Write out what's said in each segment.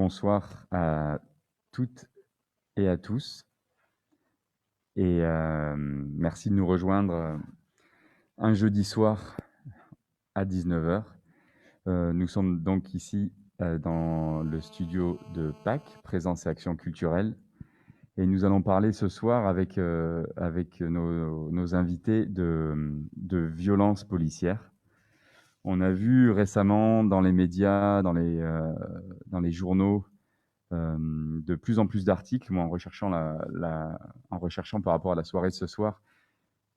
bonsoir à toutes et à tous. Et merci de nous rejoindre un jeudi soir à 19h. Nous sommes donc ici dans le studio de PAC, Présence et Action Culturelle. Et nous allons parler ce soir avec nos invités de violences policières. On a vu récemment dans les médias, dans les journaux, de plus en plus d'articles. Moi, en recherchant par rapport à la soirée de ce soir,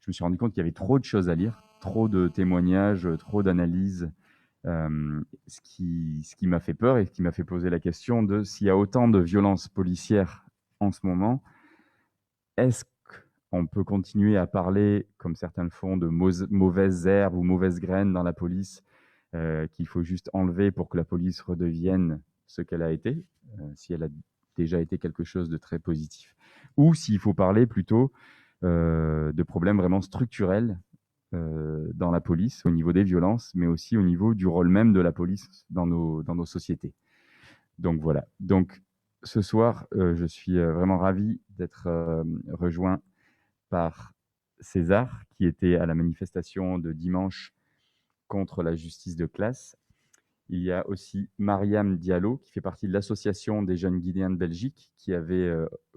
je me suis rendu compte qu'il y avait trop de choses à lire, trop de témoignages, trop d'analyses, ce qui m'a fait peur et ce qui m'a fait poser la question de s'il y a autant de violences policières en ce moment, est-ce qu'on peut continuer à parler, comme certains le font, de mauvaises herbes ou mauvaises graines dans la police, qu'il faut juste enlever pour que la police redevienne ce qu'elle a été, si elle a déjà été quelque chose de très positif, ou s'il faut parler plutôt de problèmes vraiment structurels dans la police, au niveau des violences, mais aussi au niveau du rôle même de la police dans nos sociétés. Donc voilà. Donc ce soir, je suis vraiment ravi d'être rejoint par César, qui était à la manifestation de dimanche contre la justice de classe. Il y a aussi Mariam Diallo, qui fait partie de l'association des jeunes Guinéens de Belgique, qui avait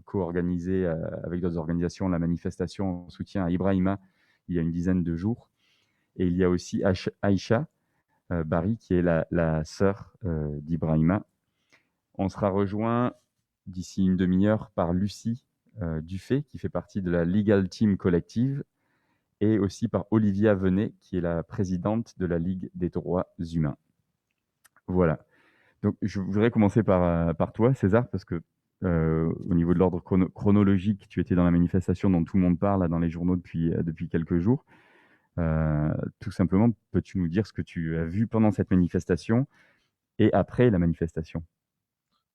co-organisé avec d'autres organisations la manifestation en soutien à Ibrahima il y a une dizaine de jours. Et il y a aussi Aïcha Bari, qui est la sœur d'Ibrahima. On sera rejoint d'ici une demi-heure par Lucie Dufay, qui fait partie de la Legal Team Collective, et aussi par Olivia Venet, qui est la présidente de la Ligue des droits humains. Voilà. Donc, je voudrais commencer par toi, César, parce que au niveau de l'ordre chronologique, tu étais dans la manifestation dont tout le monde parle là, dans les journaux depuis quelques jours. Tout simplement, peux-tu nous dire ce que tu as vu pendant cette manifestation et après la manifestation?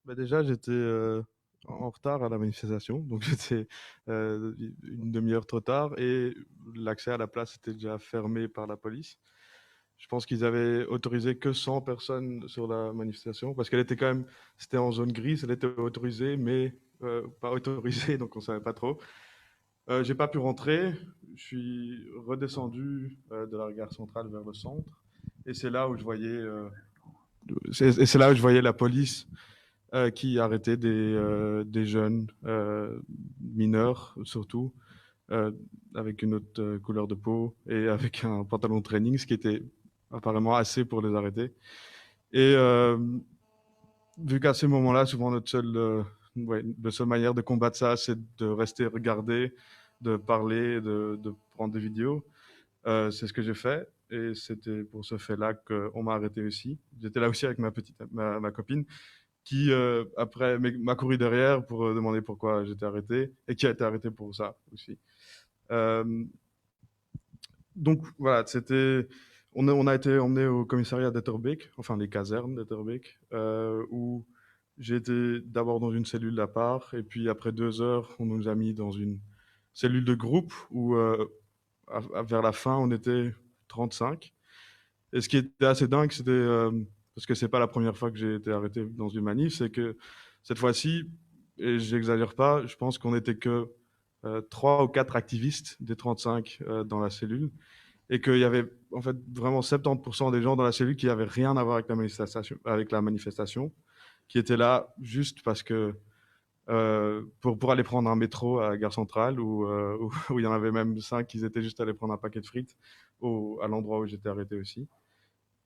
Bah déjà, j'étais en retard à la manifestation, donc j'étais une demi-heure trop tard et l'accès à la place était déjà fermé par la police. Je pense qu'ils avaient autorisé que 100 personnes sur la manifestation parce qu'elle était quand même, c'était en zone grise, elle était autorisée, mais pas autorisée, donc on savait pas trop. J'ai pas pu rentrer, je suis redescendu de la gare centrale vers le centre et c'est là où je voyais, et c'est là où je voyais la police qui arrêtait des jeunes mineurs, surtout, euh, avec une autre couleur de peau et avec un pantalon de training, ce qui était apparemment assez pour les arrêter. Et vu qu'à ces moments-là, souvent notre seule manière de combattre ça, c'est de rester regarder, de parler, de prendre des vidéos. C'est ce que j'ai fait. Et c'était pour ce fait-là qu'on m'a arrêté aussi. J'étais là aussi avec ma copine qui, après, m'a couru derrière pour demander pourquoi j'étais arrêté et qui a été arrêté pour ça aussi. Euh, donc voilà, on a été emmené au commissariat d'Etterbeek, enfin les casernes d'Etterbeek, où j'ai été d'abord dans une cellule à part et puis après 2 heures, on nous a mis dans une cellule de groupe où vers la fin, on était 35. Et ce qui était assez dingue, c'était parce que c'est pas la première fois que j'ai été arrêté dans une manif, c'est que cette fois-ci, et j'exagère pas, je pense qu'on était que 3 ou 4 activistes des 35 dans la cellule, et qu'il y avait en fait vraiment 70% des gens dans la cellule qui avaient rien à voir avec la manifestation, qui étaient là juste parce que pour aller prendre un métro à la gare centrale, où il y en avait même 5 qui étaient juste allés prendre un paquet de frites à l'endroit où j'étais arrêté aussi.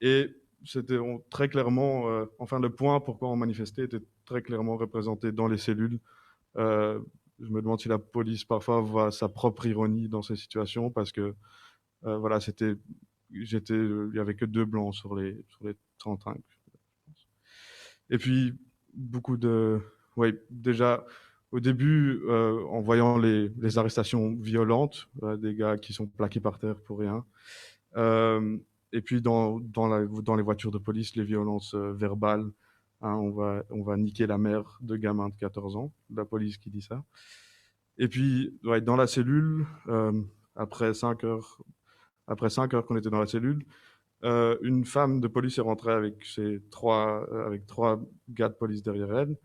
Et c'était très clairement, enfin le point pourquoi on manifestait était très clairement représenté dans les cellules. Euh, je me demande si la police parfois voit sa propre ironie dans ces situations parce que voilà, il y avait que 2 blancs sur les 35. Et puis beaucoup de, ouais, déjà au début, en voyant les arrestations violentes, des gars qui sont plaqués par terre pour rien. Euh, et puis dans les voitures de police, les violences verbales. Hein, on va niquer la mère de gamins de 14 ans, la police qui dit ça. Et puis ouais, dans la cellule, après 5 heures qu'on était dans la cellule, Une femme de police est rentrée avec trois gars de police derrière elle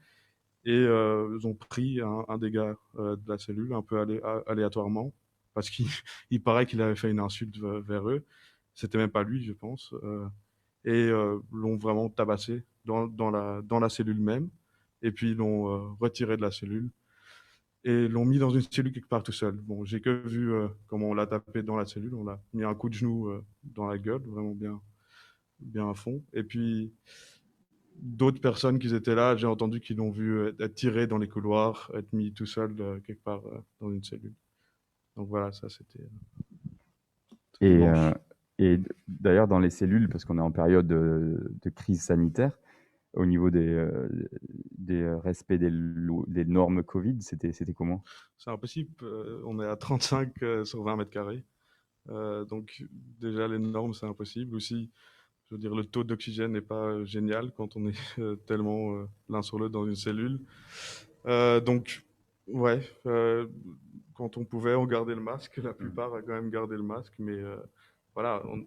et ils ont pris un des gars de la cellule un peu aléatoirement parce qu'il il paraît qu'il avait fait une insulte vers eux. C'était même pas lui, je pense. Et l'ont vraiment tabassé dans la cellule même. Et puis ils l'ont retiré de la cellule et l'ont mis dans une cellule quelque part tout seul. Bon, j'ai que vu comment on l'a tapé dans la cellule. On l'a mis un coup de genou dans la gueule, vraiment bien à fond. Et puis d'autres personnes qui étaient là, j'ai entendu qu'ils l'ont vu être tiré dans les couloirs, être mis tout seul quelque part dans une cellule. Donc voilà, ça c'était Et, dimanche. d'ailleurs, dans les cellules, parce qu'on est en période de crise sanitaire, au niveau des respects des normes Covid, c'était comment? C'est impossible, on est à 35 sur 20 mètres carrés. Donc déjà les normes c'est impossible. Aussi, je veux dire, le taux d'oxygène n'est pas génial quand on est tellement l'un sur l'autre dans une cellule. Donc, ouais, quand on pouvait, on gardait le masque. La Mhm. plupart a quand même gardé le masque, mais voilà, on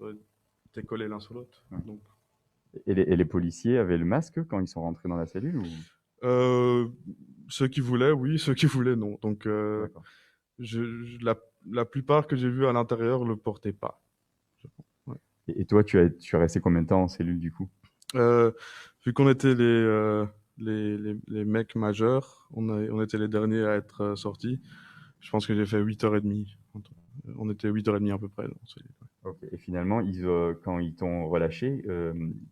était collés l'un sur l'autre. Ouais. Donc, Et les policiers avaient le masque quand ils sont rentrés dans la cellule ou... euh, ceux qui voulaient, oui, ceux qui voulaient, non. Donc, D'accord. la plupart que j'ai vus à l'intérieur le portaient pas. Je pense, ouais. Et toi, tu as resté combien de temps en cellule du coup? Euh, Vu qu'on était les mecs majeurs, on était les derniers à être sortis. Je pense que j'ai fait 8h30. On était 8h30 à peu près. Ok. Et finalement, quand ils t'ont relâché,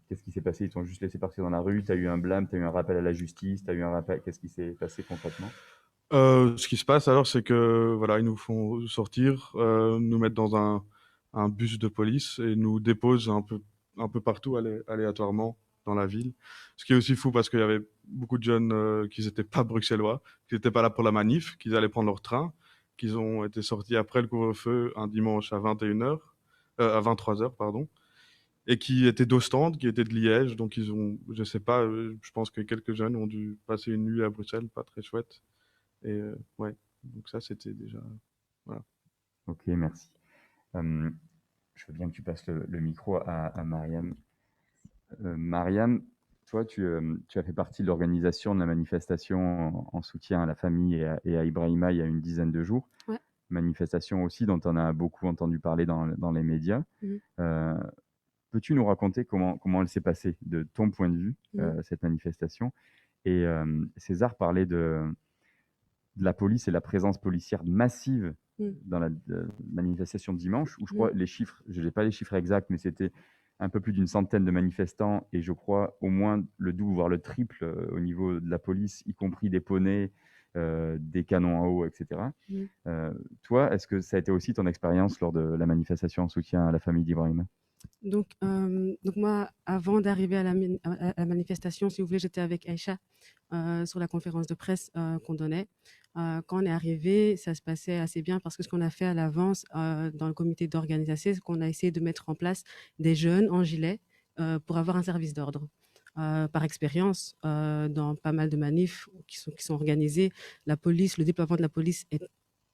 qu'est-ce qui s'est passé? Ils t'ont juste laissé partir dans la rue? Tu as eu un blâme, tu as eu un rappel à la justice, tu as eu un rappel. Qu'est-ce qui s'est passé concrètement? Ce qui se passe alors, c'est que voilà, ils nous font sortir, nous mettre dans un bus de police et nous déposent un peu partout aléatoirement dans la ville. Ce qui est aussi fou parce qu'il y avait beaucoup de jeunes qui n'étaient pas bruxellois, qui n'étaient pas là pour la manif, qui allaient prendre leur train, qui ont été sortis après le couvre-feu un dimanche à 21h, à 23h, pardon, et qui étaient d'Ostende, qui étaient de Liège. Donc ils ont, je sais pas, je pense que quelques jeunes ont dû passer une nuit à Bruxelles, pas très chouette. Et ouais, donc ça, c'était déjà. Voilà. Ok, merci. Euh, je veux bien que tu passes le micro à Mariam. Mariam, toi, tu as fait partie de l'organisation de la manifestation en soutien à la famille et à Ibrahima il y a une dizaine de jours. Ouais. Manifestation aussi dont on a beaucoup entendu parler dans les médias. Mhm. Euh, Peux-tu nous raconter comment elle s'est passée de ton point de vue, Mhm. cette manifestation? Et César parlait de la police et la présence policière massive Mhm. dans la manifestation de dimanche, où je Mhm. crois les chiffres, je n'ai pas les chiffres exacts, mais c'était un peu plus d'une centaine de manifestants et je crois au moins le double, voire le triple au niveau de la police, y compris des poneys, des canons à eau, etc. Mhm. Toi, est-ce que ça a été aussi ton expérience lors de la manifestation en soutien à la famille d'Ibrahim? Donc moi, avant d'arriver à la manifestation, si vous voulez, j'étais avec Aïcha sur la conférence de presse qu'on donnait. Quand on est arrivé, ça se passait assez bien parce que ce qu'on a fait à l'avance dans le comité d'organisation, c'est qu'on a essayé de mettre en place des jeunes en gilet pour avoir un service d'ordre. Par expérience, dans pas mal de manifs qui sont organisés, la police, le déploiement de la police est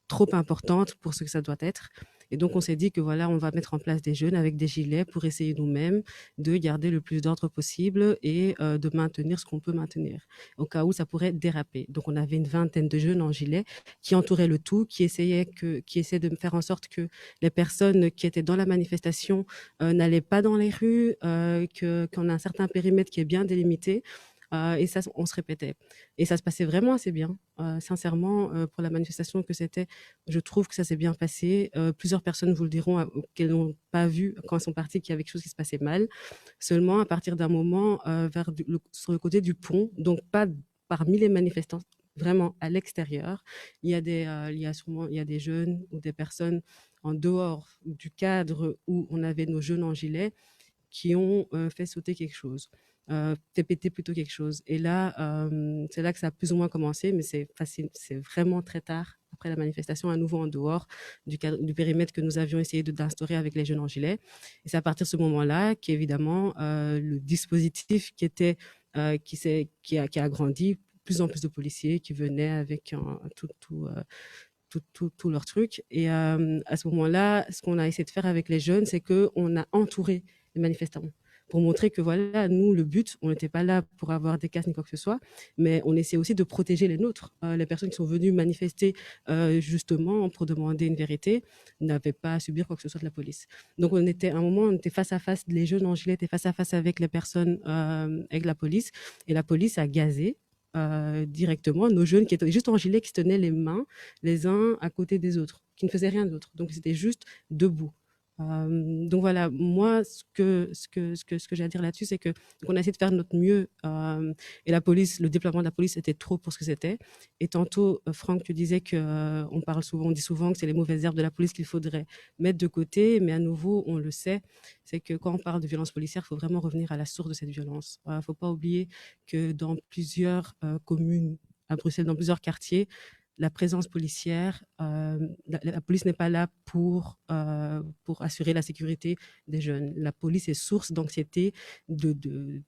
trop importante pour ce que ça doit être. Et donc, on s'est dit que voilà, on va mettre en place des jeunes avec des gilets pour essayer nous-mêmes de garder le plus d'ordre possible et de maintenir ce qu'on peut maintenir au cas où ça pourrait déraper. Donc, on avait une vingtaine de jeunes en gilet qui entouraient le tout, qui essayaient de faire en sorte que les personnes qui étaient dans la manifestation n'allaient pas dans les rues, qu'on a un certain périmètre qui est bien délimité. Et ça, on se répétait. Et ça se passait vraiment assez bien. Sincèrement, pour la manifestation que c'était, je trouve que ça s'est bien passé. Plusieurs personnes vous le diront qu'elles n'ont pas vu quand elles sont parties qu'il y avait quelque chose qui se passait mal. Seulement, à partir d'un moment, sur le côté du pont, donc pas parmi les manifestants, vraiment à l'extérieur, il y a des jeunes ou des personnes en dehors du cadre où on avait nos jeunes en gilet qui ont fait sauter quelque chose, fait péter plutôt quelque chose. Et là, c'est là que ça a plus ou moins commencé, mais c'est facile, c'est vraiment très tard après la manifestation, à nouveau en dehors du périmètre que nous avions essayé d'instaurer avec les jeunes en gilet. Et c'est à partir de ce moment-là qu'évidemment, le dispositif qui a grandi, plus en plus de policiers qui venaient avec tout leur truc. Et à ce moment-là, ce qu'on a essayé de faire avec les jeunes, c'est qu'on a entouré les manifestants, pour montrer que voilà, nous, le but, on n'était pas là pour avoir des casses ni quoi que ce soit, mais on essaie aussi de protéger les nôtres. Les personnes qui sont venues manifester justement pour demander une vérité n'avaient pas à subir quoi que ce soit de la police. Donc à un moment, on était face à face, les jeunes en gilet étaient face à face avec les personnes, avec la police, et la police a gazé directement nos jeunes qui étaient juste en gilet, qui se tenaient les mains les uns à côté des autres, qui ne faisaient rien d'autre. Donc c'était juste debout. Donc voilà, moi, ce que j'ai à dire là-dessus, c'est que on a essayé de faire notre mieux, et la police, le déploiement de la police était trop pour ce que c'était. Et tantôt, Franck, tu disais que on dit souvent que c'est les mauvaises herbes de la police qu'il faudrait mettre de côté, mais à nouveau, on le sait, c'est que quand on parle de violence policière, il faut vraiment revenir à la source de cette violence. Il ne faut pas oublier que dans plusieurs communes à Bruxelles, dans plusieurs quartiers, la présence policière, la police n'est pas là pour assurer la sécurité des jeunes. La police est source d'anxiété, de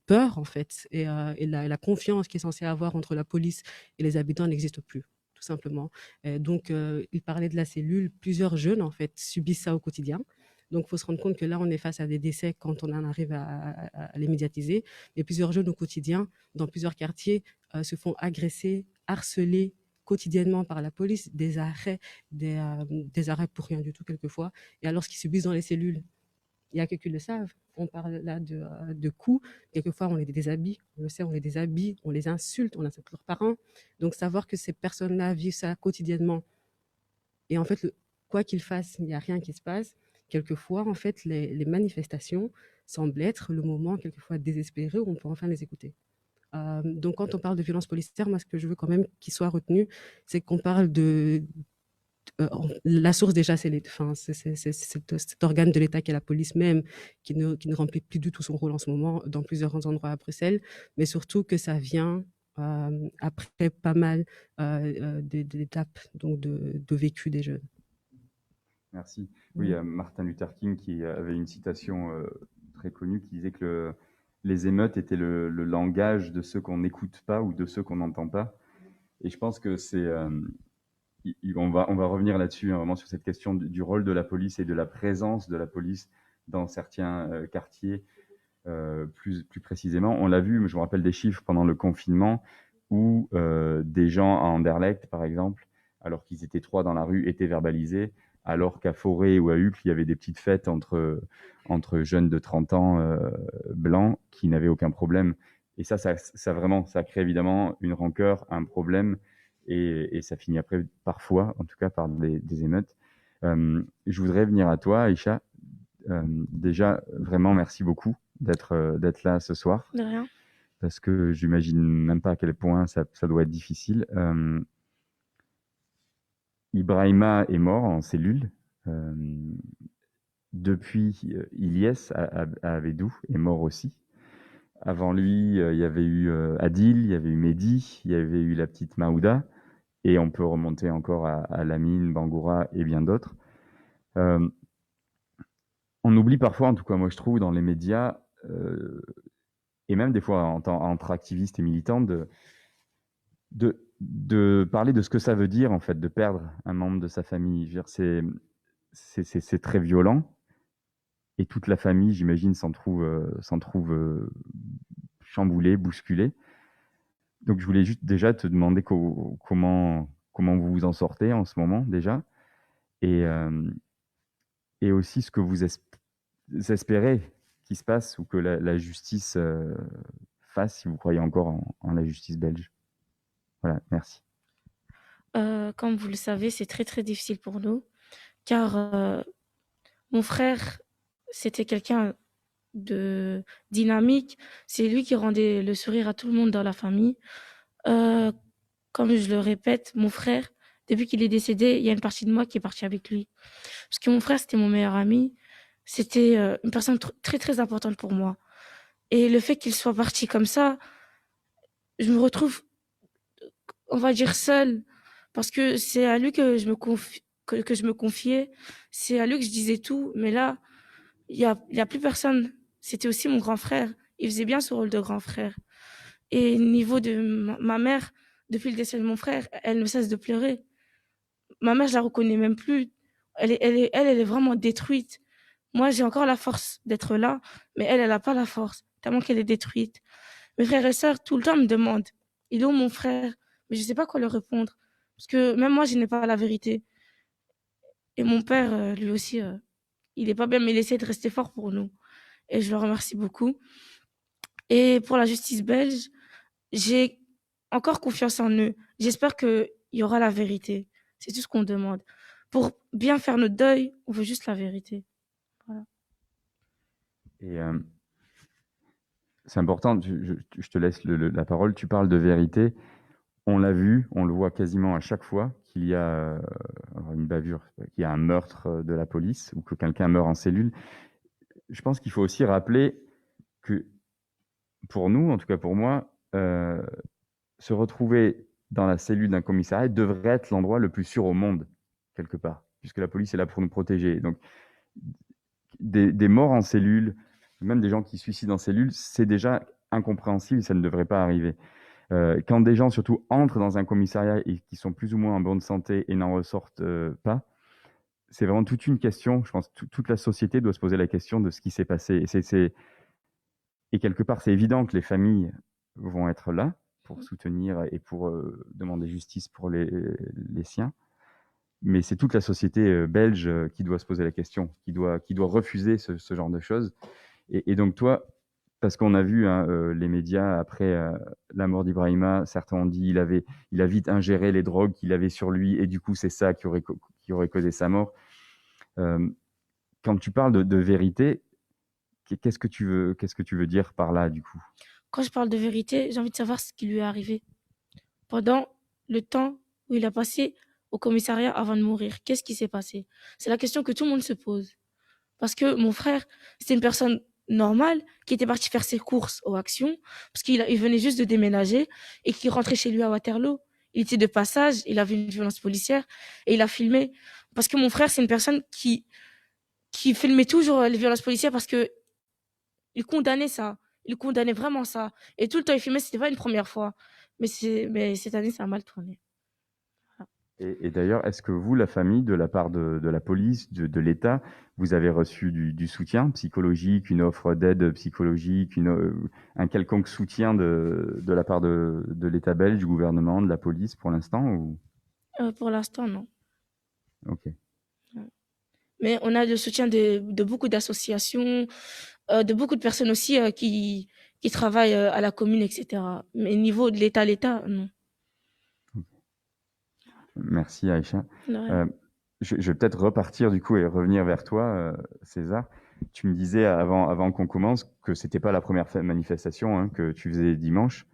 peur, en fait. Et la confiance qui est censée avoir entre la police et les habitants n'existe plus, tout simplement. Et donc, il parlait de la cellule. Plusieurs jeunes, en fait, subissent ça au quotidien. Donc, il faut se rendre compte que là, on est face à des décès quand on en arrive à les médiatiser. Mais plusieurs jeunes au quotidien, dans plusieurs quartiers, se font agresser, harceler quotidiennement par la police, des arrêts pour rien du tout quelquefois. Et alors, ce qu'ils subissent dans les cellules, il y a que qui le savent. On parle là de coups. Quelquefois, on les déshabille. On le sait, on les déshabille, on les insulte, on insulte leurs parents. Donc, savoir que ces personnes-là vivent ça quotidiennement. Et en fait, quoi qu'ils fassent, il n'y a rien qui se passe. Quelquefois, en fait, les manifestations semblent être le moment, quelquefois désespéré, où on peut enfin les écouter. Donc, quand on parle de violence policière, moi, ce que je veux quand même qu'il soit retenu, c'est qu'on parle la source déjà, c'est cet organe de l'État qui est la police même, qui ne remplit plus du tout son rôle en ce moment dans plusieurs endroits à Bruxelles, mais surtout que ça vient après pas mal d'étapes, donc de vécu des jeunes. Merci. Oui, Martin Luther King qui avait une citation très connue qui disait que les émeutes étaient le langage de ceux qu'on n'écoute pas ou de ceux qu'on n'entend pas. Et je pense que c'est... on va revenir là-dessus, hein, vraiment sur cette question du rôle de la police et de la présence de la police dans certains quartiers plus précisément. On l'a vu, mais je me rappelle des chiffres pendant le confinement où des gens à Anderlecht, par exemple, alors qu'ils étaient 3 dans la rue, étaient verbalisés, alors qu'à Forêt ou à Uccle, il y avait des petites fêtes entre jeunes de 30 ans blancs qui n'avaient aucun problème. Et ça crée évidemment une rancœur, un problème, et ça finit après, parfois, en tout cas, par des émeutes. Je voudrais venir à toi, Aïcha. Déjà, vraiment, merci beaucoup d'être là ce soir. De rien. Parce que j'imagine même pas à quel point ça doit être difficile. Ibrahima est mort en cellule. Depuis, Ilyes à Avedou est mort aussi. Avant lui, il y avait eu Adil, il y avait eu Mehdi, il y avait eu la petite Maouda, et on peut remonter encore à Lamine, Bangoura et bien d'autres. On oublie parfois, en tout cas moi je trouve, dans les médias, et même des fois entre activistes et militants, de parler de ce que ça veut dire, en fait, de perdre un membre de sa famille. Je veux dire, c'est très violent, et toute la famille, j'imagine, s'en trouve chamboulée, bousculée. Donc je voulais juste déjà te demander comment vous vous en sortez en ce moment déjà, et aussi ce que vous espérez qu'il se passe, ou que la justice fasse, si vous croyez encore en la justice belge. Voilà, merci. Comme vous le savez, c'est très très difficile pour nous, car mon frère, c'était quelqu'un de dynamique. C'est lui qui rendait le sourire à tout le monde dans la famille. Comme je le répète, mon frère, depuis qu'il est décédé, il y a une partie de moi qui est partie avec lui. Parce que mon frère, c'était mon meilleur ami. C'était une personne très très importante pour moi. Et le fait qu'il soit parti comme ça, je me retrouve, on va dire, seule. Parce que c'est à lui que je me confiais. C'est à lui que je disais tout. Mais là, il y a plus personne. C'était aussi mon grand frère. Il faisait bien ce rôle de grand frère. Et au niveau de ma mère, depuis le décès de mon frère, elle ne cesse de pleurer. Ma mère, je la reconnais même plus. Elle est vraiment détruite. Moi, j'ai encore la force d'être là, mais elle n'a pas la force, tellement qu'elle est détruite. Mes frères et sœurs, tout le temps, me demandent, il est où mon frère? Mais je ne sais pas quoi leur répondre. Parce que même moi, je n'ai pas la vérité. Et mon père, lui aussi, il n'est pas bien, mais il essaie de rester fort pour nous. Et je le remercie beaucoup. Et pour la justice belge, j'ai encore confiance en eux. J'espère qu'il y aura la vérité. C'est tout ce qu'on demande. Pour bien faire notre deuil, on veut juste la vérité. Voilà. Et c'est important, je te laisse la parole. Tu parles de vérité. On l'a vu, on le voit quasiment à chaque fois qu'il y a une bavure, qu'il y a un meurtre de la police ou que quelqu'un meurt en cellule. Je pense qu'il faut aussi rappeler que pour nous, en tout cas pour moi, se retrouver dans la cellule d'un commissariat devrait être l'endroit le plus sûr au monde, quelque part, puisque la police est là pour nous protéger. Donc, des morts en cellule, même des gens qui se suicident en cellule, c'est déjà incompréhensible, ça ne devrait pas arriver. Quand des gens, surtout, entrent dans un commissariat et qui sont plus ou moins en bonne santé et n'en ressortent pas, c'est vraiment toute une question. Je pense que toute la société doit se poser la question de ce qui s'est passé. Et quelque part, c'est évident que les familles vont être là pour soutenir et pour demander justice pour les siens. Mais c'est toute la société belge qui doit se poser la question, qui doit refuser ce genre de choses. Et donc toi, parce qu'on a vu hein, les médias après la mort d'Ibrahima, certains ont dit il a vite ingéré les drogues qu'il avait sur lui et du coup c'est ça qui aurait causé sa mort. Quand tu parles de vérité, qu'est-ce que tu veux dire par là du coup? Quand je parle de vérité, j'ai envie de savoir ce qui lui est arrivé pendant le temps où il a passé au commissariat avant de mourir. Qu'est-ce qui s'est passé? C'est la question que tout le monde se pose. Parce que mon frère, c'était une personne normale qui était partie faire ses courses aux Actions, parce il venait juste de déménager et qui rentrait chez lui à Waterloo. Il était de passage, il avait une violence policière et il a filmé. Parce que mon frère, c'est une personne qui filmait toujours les violences policières parce que il condamnait ça. Il condamnait vraiment ça. Et tout le temps, il filmait, c'était pas une première fois. Mais cette année, ça a mal tourné. Voilà. Et d'ailleurs, est-ce que vous, la famille, de la part de la police, de l'État, vous avez reçu du soutien psychologique, une offre d'aide psychologique, un quelconque soutien de la part de l'État belge, du gouvernement, de la police pour l'instant ou... Pour l'instant, non. Ok. Mais on a le soutien de beaucoup d'associations, de beaucoup de personnes aussi qui travaillent à la commune, etc. Mais au niveau de l'État, non. Merci Aïcha. Ouais. Je vais peut-être repartir du coup et revenir vers toi, César. Tu me disais avant qu'on commence que c'était pas la première manifestation hein, que tu faisais dimanche.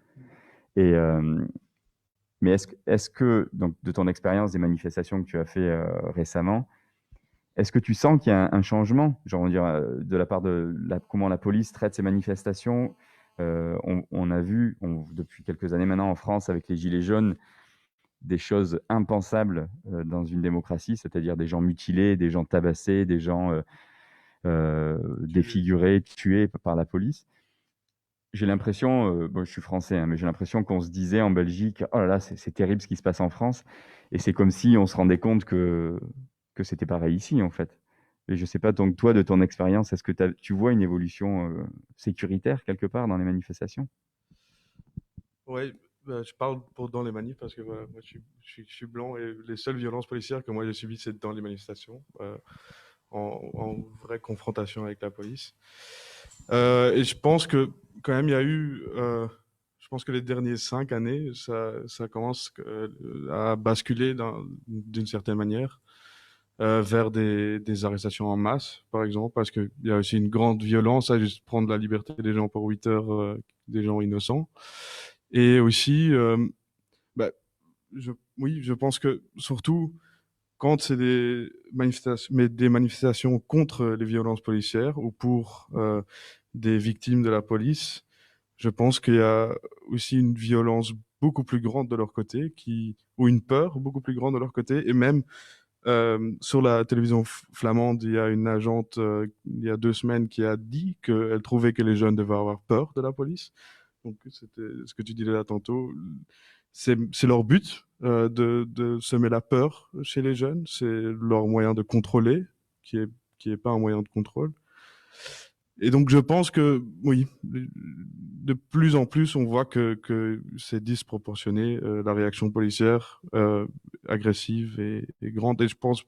Et, mais est-ce que, donc, de ton expérience des manifestations que tu as fait récemment, est-ce que tu sens qu'il y a un changement, genre, on dirait, de la part de comment la police traite ces manifestations? On a vu depuis quelques années maintenant en France avec les Gilets jaunes des choses impensables dans une démocratie, c'est-à-dire des gens mutilés, des gens tabassés, des gens défigurés, tués par la police. J'ai l'impression, bon, je suis français, hein, mais j'ai l'impression qu'on se disait en Belgique, oh là là, c'est terrible ce qui se passe en France, et c'est comme si on se rendait compte que c'était pareil ici en fait. Et je sais pas, donc toi, de ton expérience, est-ce que tu vois une évolution sécuritaire quelque part dans les manifestations? Oui, je parle dans les manifs parce que voilà, moi je suis blanc et les seules violences policières que moi j'ai subies, c'est dans les manifestations, en vraie confrontation avec la police. Et je pense que quand même il y a eu, je pense que les dernières 5 années, ça commence à basculer d'une certaine manière vers des arrestations en masse, par exemple, parce qu'il y a aussi une grande violence à juste prendre la liberté des gens pour 8 heures, des gens innocents. Et aussi, bah, oui, je pense que surtout quand c'est des manifestations contre les violences policières ou pour des victimes de la police, je pense qu'il y a aussi une violence beaucoup plus grande de leur côté, ou une peur beaucoup plus grande de leur côté. Et même sur la télévision flamande, il y a une agente, il y a 2 semaines, qui a dit qu'elle trouvait que les jeunes devaient avoir peur de la police. Donc, c'était ce que tu disais là tantôt. C'est leur but de semer la peur chez les jeunes. C'est leur moyen de contrôler qui qu'il n'y ait pas un moyen de contrôle. Et donc, je pense que, oui, de plus en plus, on voit que c'est disproportionné, la réaction policière agressive et grande. Et je pense,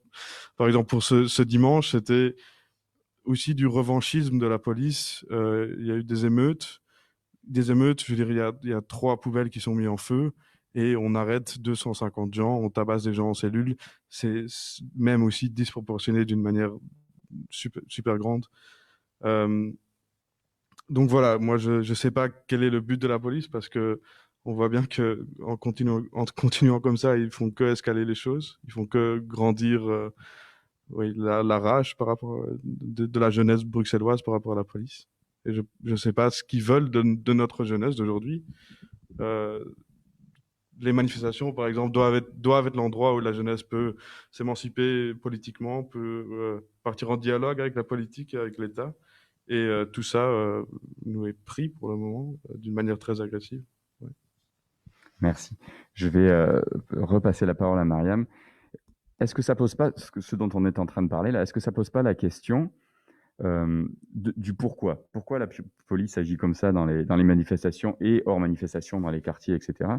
par exemple, pour ce dimanche, c'était aussi du revanchisme de la police. Il y a eu des émeutes. Je veux dire, il y a 3 poubelles qui sont mises en feu et on arrête 250 gens, on tabasse des gens en cellule. C'est même aussi disproportionné d'une manière super, super grande. Donc voilà, moi je sais pas quel est le but de la police parce que on voit bien que en continuant comme ça, ils font que escalader les choses, ils font que grandir oui, la rage par rapport de la jeunesse bruxelloise par rapport à la police. Et je sais pas ce qu'ils veulent de notre jeunesse d'aujourd'hui. Euh, les manifestations, par exemple, doivent être l'endroit où la jeunesse peut s'émanciper politiquement, peut partir en dialogue avec la politique et avec l'État. Et tout ça nous est pris pour le moment d'une manière très agressive. Ouais. Merci. Je vais repasser la parole à Mariam. Est-ce que ça pose pas, ce dont on est en train de parler là, est-ce que ça pose pas la question du pourquoi? Pourquoi la police agit comme ça dans les manifestations et hors manifestations, dans les quartiers, etc.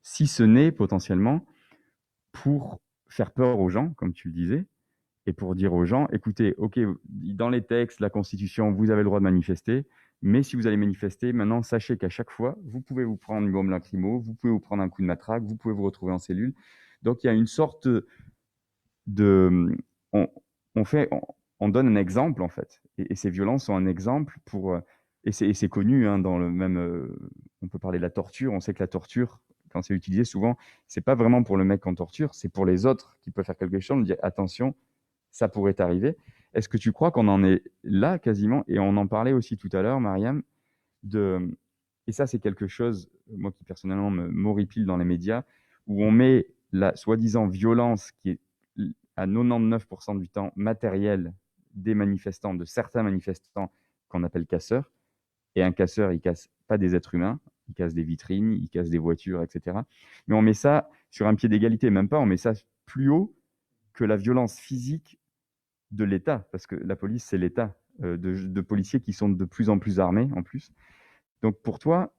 Si ce n'est potentiellement pour faire peur aux gens, comme tu le disais, et pour dire aux gens, écoutez, ok, dans les textes, la Constitution, vous avez le droit de manifester, mais si vous allez manifester, maintenant, sachez qu'à chaque fois, vous pouvez vous prendre une bombe lacrymo, vous pouvez vous prendre un coup de matraque, vous pouvez vous retrouver en cellule. Donc, il y a une sorte de... On donne un exemple, en fait. Et ces violences sont un exemple pour... Et c'est connu, hein, dans le même... on peut parler de la torture. On sait que la torture, quand c'est utilisé, souvent, c'est pas vraiment pour le mec qu'on torture, c'est pour les autres qui peuvent faire quelque chose, de dire attention, ça pourrait arriver. Est-ce que tu crois qu'on en est là quasiment? Et on en parlait aussi tout à l'heure, Mariam, et ça c'est quelque chose, moi qui personnellement m'horripile dans les médias, où on met la soi-disant violence qui est à 99% du temps matérielle des manifestants, de certains manifestants qu'on appelle casseurs. Et un casseur, il casse pas des êtres humains, il casse des vitrines, il casse des voitures, etc. Mais on met ça sur un pied d'égalité, même pas, on met ça plus haut que la violence physique de l'État, parce que la police, c'est l'État, de policiers qui sont de plus en plus armés, en plus. Donc, pour toi,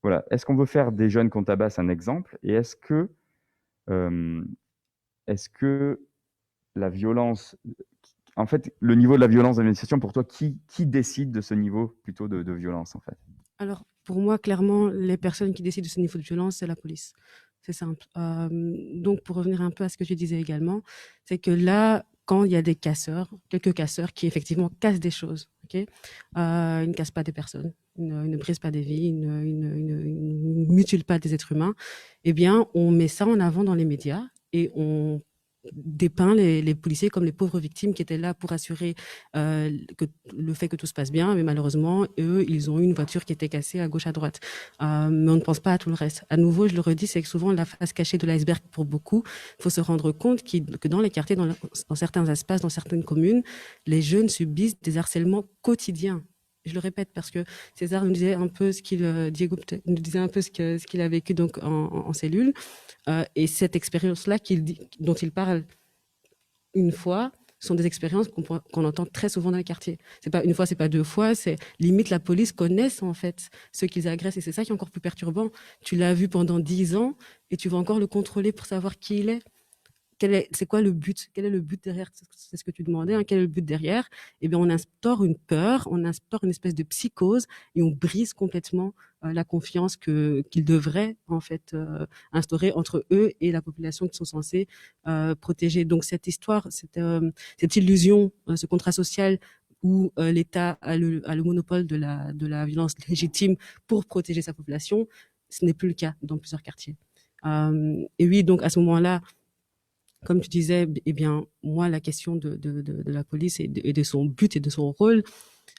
voilà, est-ce qu'on veut faire des jeunes qu'on tabasse un exemple? Et est-ce que la violence... En fait, le niveau de la violence de l'administration, pour toi, qui décide de ce niveau plutôt de violence, en fait? Alors, pour moi, clairement, les personnes qui décident de ce niveau de violence, c'est la police. C'est simple. Donc, pour revenir un peu à ce que tu disais également, c'est que là, quand il y a des casseurs, quelques casseurs qui effectivement cassent des choses, ils ne cassent pas des personnes, ils ne brisent pas des vies, ils ne mutilent pas des êtres humains, eh bien, on met ça en avant dans les médias et on dépeint les policiers comme les pauvres victimes qui étaient là pour assurer que le fait que tout se passe bien, mais malheureusement, eux, ils ont eu une voiture qui était cassée à gauche, à droite. Mais on ne pense pas à tout le reste. À nouveau, je le redis, c'est que souvent la face cachée de l'iceberg pour beaucoup, il faut se rendre compte que dans les quartiers, dans certains espaces, dans certaines communes, les jeunes subissent des harcèlements quotidiens. Je le répète parce que César nous disait un peu Diego nous disait un peu ce qu'il a vécu donc en cellule. Et cette expérience-là dont il parle une fois sont des expériences qu'on entend très souvent dans les quartiers. C'est pas une fois, c'est pas 2 fois, c'est limite la police connaisse en fait ceux qu'ils agressent et c'est ça qui est encore plus perturbant. Tu l'as vu pendant 10 ans et tu vas encore le contrôler pour savoir qui il est. C'est quoi le but? Quel est le but derrière? C'est ce que tu demandais, hein, quel est le but derrière? Eh bien, on instaure une peur, on instaure une espèce de psychose et on brise complètement la confiance qu'ils devraient en fait instaurer entre eux et la population qu'ils sont censés protéger. Donc cette histoire, cette illusion, ce contrat social où l'État a le monopole de la violence légitime pour protéger sa population, ce n'est plus le cas dans plusieurs quartiers. Et oui, donc à ce moment-là, comme tu disais, eh bien, moi, la question de la police et de son but et de son rôle,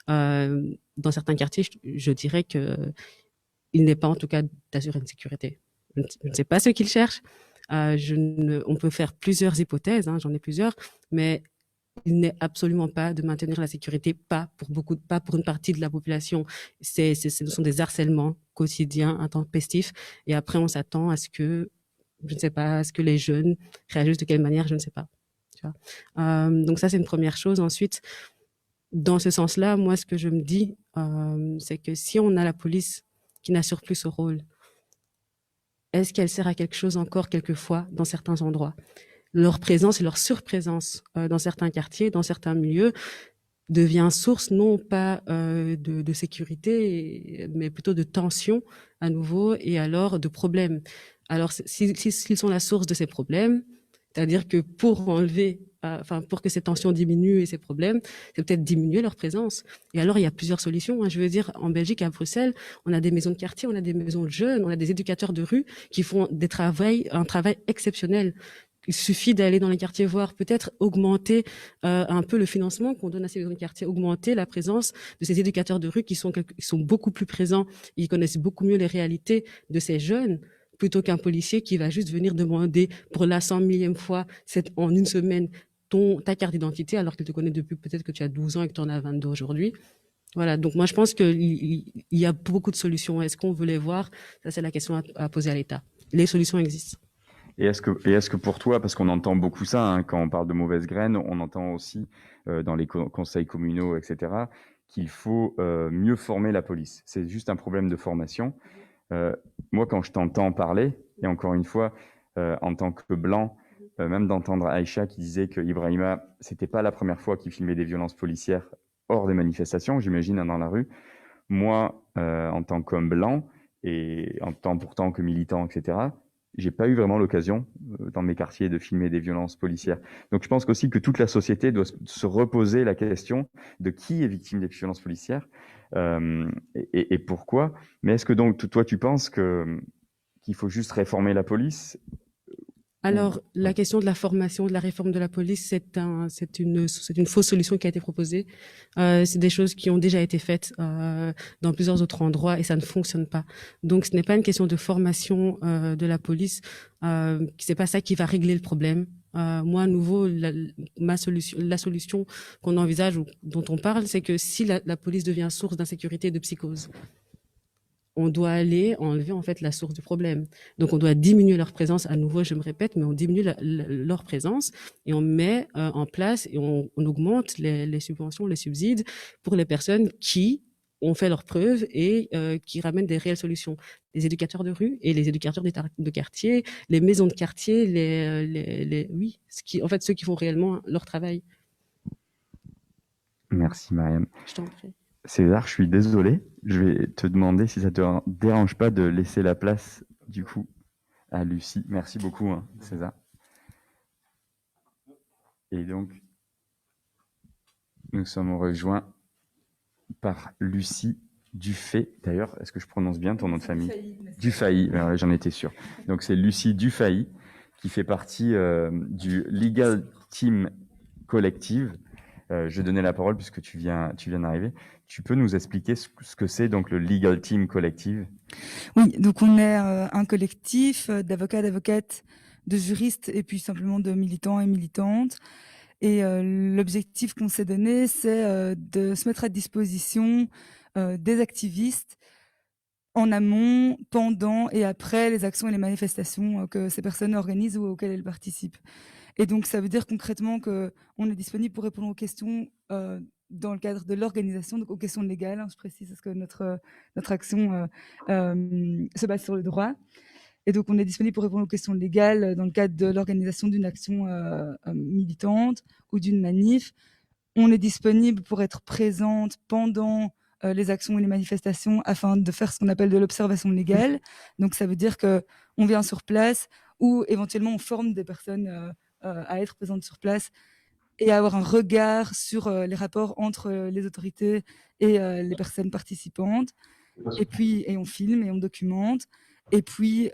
dans certains quartiers, je dirais qu'il n'est pas en tout cas d'assurer une sécurité. Je ne sais pas ce qu'il cherche. On peut faire plusieurs hypothèses, hein, j'en ai plusieurs, mais il n'est absolument pas de maintenir la sécurité, pas pour une partie de la population. Ce sont des harcèlements quotidiens, intempestifs, et après on s'attend à ce que, je ne sais pas, à ce que les jeunes réagissent de quelle manière, je ne sais pas. Tu vois. Donc ça, c'est une première chose. Ensuite, dans ce sens-là, moi, ce que je me dis, c'est que si on a la police qui n'assure plus ce rôle, est-ce qu'elle sert à quelque chose encore quelquefois dans certains endroits? Leur présence et leur surprésence dans certains quartiers, dans certains milieux, devient source non pas de sécurité, mais plutôt de tension à nouveau et alors de problèmes. Alors, s'ils sont la source de ces problèmes, c'est-à-dire que pour enlever, pour que ces tensions diminuent et ces problèmes, c'est peut-être diminuer leur présence. Et alors, il y a plusieurs solutions. Je veux dire, en Belgique, à Bruxelles, on a des maisons de quartier, on a des maisons de jeunes, on a des éducateurs de rue qui font un travail exceptionnel. Il suffit d'aller dans les quartiers voir, peut-être augmenter un peu le financement qu'on donne à ces maisons de quartier, augmenter la présence de ces éducateurs de rue qui sont beaucoup plus présents, ils connaissent beaucoup mieux les réalités de ces jeunes, plutôt qu'un policier qui va juste venir demander pour la 100 millième fois en une semaine ta carte d'identité alors qu'il te connaît depuis peut-être que tu as 12 ans et que tu en as 22 aujourd'hui. Voilà, donc moi je pense qu'il y a beaucoup de solutions. Est-ce qu'on veut les voir? Ça, c'est la question à poser à l'État. Les solutions existent. Et est-ce que pour toi, parce qu'on entend beaucoup ça, hein, quand on parle de mauvaises graines, on entend aussi dans les conseils communaux, etc., qu'il faut mieux former la police. C'est juste un problème de formation. Moi, quand je t'entends parler, et encore une fois, en tant que blanc, même d'entendre Aïcha qui disait que Ibrahima, c'était pas la première fois qu'il filmait des violences policières hors des manifestations, j'imagine, hein, dans la rue. Moi, en tant qu'homme blanc, et en tant pourtant que militant, etc., j'ai pas eu vraiment l'occasion dans mes quartiers de filmer des violences policières. Donc je pense aussi que toute la société doit se reposer la question de qui est victime des violences policières et pourquoi. Mais est-ce que donc toi tu penses qu'il faut juste réformer la police? Alors, la question de la formation, de la réforme de la police, c'est une fausse solution qui a été proposée. C'est des choses qui ont déjà été faites dans plusieurs autres endroits et ça ne fonctionne pas. Donc, ce n'est pas une question de formation de la police. C'est pas ça qui va régler le problème. Moi, à nouveau, la solution qu'on envisage ou dont on parle, c'est que si la police devient source d'insécurité et de psychose, on doit aller enlever en fait la source du problème. Donc on doit diminuer leur présence, à nouveau je me répète, mais on diminue leur présence et on met en place et on augmente les subventions, les subsides pour les personnes qui ont fait leurs preuves et qui ramènent des réelles solutions. Les éducateurs de rue et les éducateurs de quartier, les maisons de quartier, ceux qui font réellement leur travail. Merci Mariam. Je t'en prie. César, je suis désolé. Je vais te demander si ça te dérange pas de laisser la place, du coup, à Lucie. Merci beaucoup, hein, César. Et donc, nous sommes rejoints par Lucie Dufay. D'ailleurs, est-ce que je prononce bien ton nom de famille? Dufay, j'en étais sûr. Donc, c'est Lucie Dufay qui fait partie du Legal Team Collective. Je vais donner la parole puisque tu viens d'arriver. Tu peux nous expliquer ce que c'est donc le Legal Team Collective? Oui, donc on est un collectif d'avocats, d'avocates, de juristes et puis simplement de militants et militantes. Et l'objectif qu'on s'est donné, c'est de se mettre à disposition des activistes en amont, pendant et après les actions et les manifestations que ces personnes organisent ou auxquelles elles participent. Et donc, ça veut dire concrètement qu'on est disponible pour répondre aux questions dans le cadre de l'organisation, donc aux questions légales, hein, je précise, parce que notre action se base sur le droit. Et donc, on est disponible pour répondre aux questions légales dans le cadre de l'organisation d'une action militante ou d'une manif. On est disponible pour être présente pendant les actions et les manifestations afin de faire ce qu'on appelle de l'observation légale. Donc, ça veut dire qu'on vient sur place ou éventuellement on forme des personnes à être présentes sur place et à avoir un regard sur les rapports entre les autorités et les personnes participantes. Et puis, on filme et on documente. Et puis,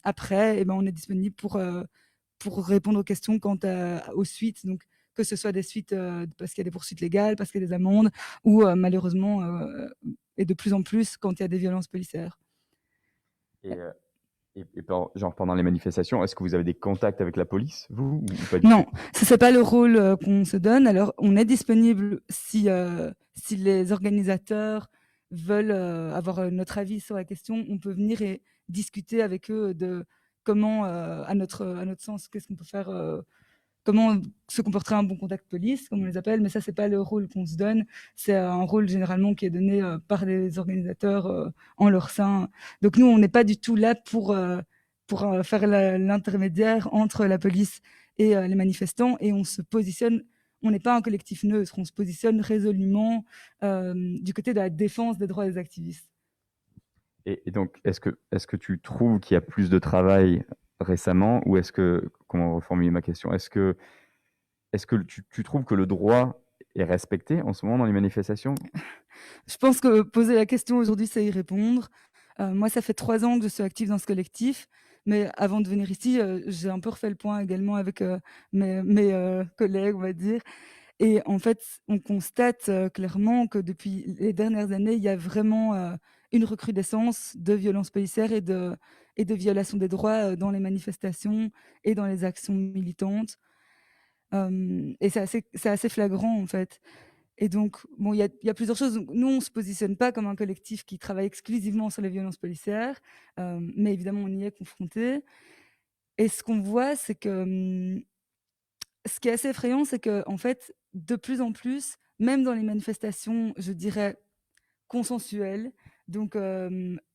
après, on est disponible pour répondre aux questions quant aux suites. Donc, que ce soit des suites parce qu'il y a des poursuites légales, parce qu'il y a des amendes, ou malheureusement, et de plus en plus, quand il y a des violences policières. Et genre pendant les manifestations, est-ce que vous avez des contacts avec la police, vous, ou pas du Non, tout? ce n'est pas le rôle qu'on se donne. Alors, on est disponible si les organisateurs veulent avoir notre avis sur la question. On peut venir et discuter avec eux de comment, à notre sens, qu'est-ce qu'on peut faire comment se comporterait un bon contact police, comme on les appelle, mais ça, c'est pas le rôle qu'on se donne. C'est un rôle généralement qui est donné par les organisateurs en leur sein. Donc nous, on n'est pas du tout là pour faire l'intermédiaire entre la police et les manifestants, et on se positionne. On n'est pas un collectif neutre, on se positionne résolument du côté de la défense des droits des activistes. Et donc, est-ce que tu trouves qu'il y a plus de travail récemment, ou comment reformuler ma question, est-ce que tu trouves que le droit est respecté en ce moment dans les manifestations? Je pense que poser la question aujourd'hui, c'est y répondre. Moi, ça fait 3 ans que je suis active dans ce collectif, mais avant de venir ici, j'ai un peu refait le point également avec mes collègues, on va dire. Et en fait, on constate clairement que depuis les dernières années, il y a vraiment une recrudescence de violences policières et de violations des droits dans les manifestations et dans les actions militantes. Et c'est assez flagrant, en fait. Et donc, bon, il y a plusieurs choses. Nous, on ne se positionne pas comme un collectif qui travaille exclusivement sur les violences policières, mais évidemment, on y est confronté. Et ce qu'on voit, c'est que ce qui est assez effrayant, c'est que en fait, de plus en plus, même dans les manifestations, je dirais, consensuelles, donc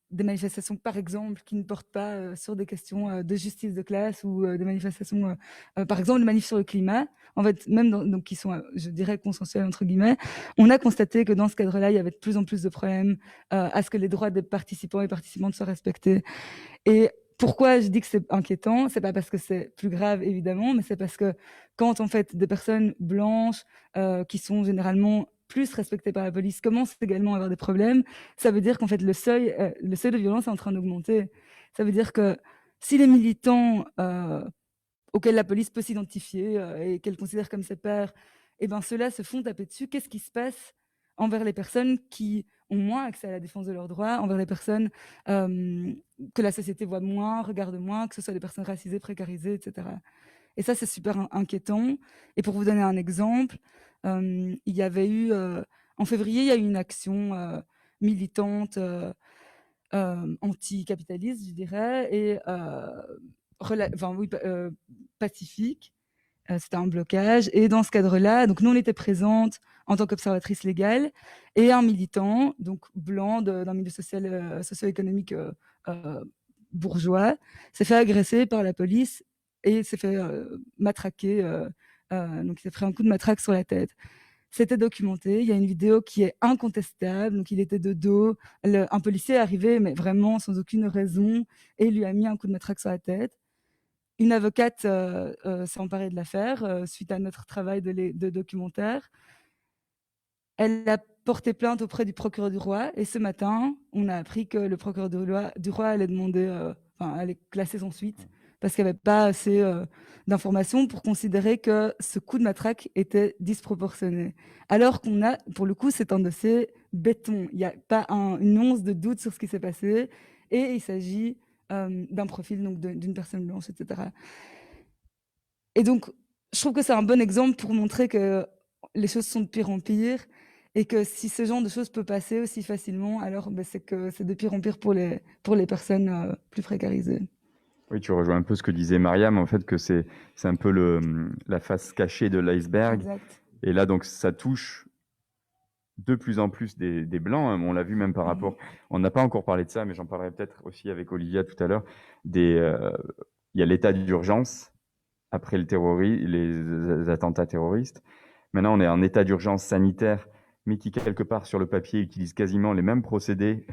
des manifestations, par exemple, qui ne portent pas sur des questions de justice de classe, ou des manifestations, par exemple, des manifs sur le climat, en fait, même donc, qui sont, je dirais, consensuelles, entre guillemets, on a constaté que dans ce cadre-là, il y avait de plus en plus de problèmes à ce que les droits des participants et participantes soient respectés. Et pourquoi je dis que c'est inquiétant? C'est pas parce que c'est plus grave, évidemment, mais c'est parce que quand, en fait, des personnes blanches, qui sont généralement plus respectées par la police, commencent également à avoir des problèmes, ça veut dire qu'en fait, le seuil de violence est en train d'augmenter. Ça veut dire que si les militants auxquels la police peut s'identifier et qu'elle considère comme ses pairs, eh ben, ceux-là se font taper dessus. Qu'est-ce qui se passe envers les personnes qui ont moins accès à la défense de leurs droits, envers les personnes que la société voit moins, regarde moins, que ce soit des personnes racisées, précarisées, etc. Et ça, c'est super inquiétant. Et pour vous donner un exemple, il y avait eu, en février, il y a eu une action militante anticapitaliste, je dirais, et pacifique. C'était un blocage. Et dans ce cadre-là, donc nous, on était présentes en tant qu'observatrice légale, et un militant, donc blanc, d'un milieu social, socio-économique bourgeois, s'est fait agresser par la police et s'est fait matraquer. Donc, il s'est pris un coup de matraque sur la tête. C'était documenté. Il y a une vidéo qui est incontestable. Donc, il était de dos. Un policier est arrivé, mais vraiment sans aucune raison, et lui a mis un coup de matraque sur la tête. Une avocate s'est emparée de l'affaire suite à notre travail de documentaire. Elle a porté plainte auprès du procureur du roi, et ce matin, on a appris que le procureur du roi allait demander, allait classer son suite, parce qu'il n'y avait pas assez d'informations pour considérer que ce coup de matraque était disproportionné. Alors qu'on a, pour le coup, c'est un dossier béton. Il n'y a pas une once de doute sur ce qui s'est passé, et il s'agit d'un profil, donc d'une personne blanche, etc. Et donc, je trouve que c'est un bon exemple pour montrer que les choses sont de pire en pire, et que si ce genre de choses peut passer aussi facilement, alors c'est que c'est de pire en pire pour les personnes plus précarisées. Oui, tu rejoins un peu ce que disait Mariam, en fait, que c'est un peu la face cachée de l'iceberg. Exact. Et là, donc, ça touche de plus en plus des Blancs. On l'a vu même par rapport... On n'a pas encore parlé de ça, mais j'en parlerai peut-être aussi avec Olivia tout à l'heure. Il y a l'état d'urgence après les attentats terroristes. Maintenant, on est en état d'urgence sanitaire, mais qui, quelque part, sur le papier, utilise quasiment les mêmes procédés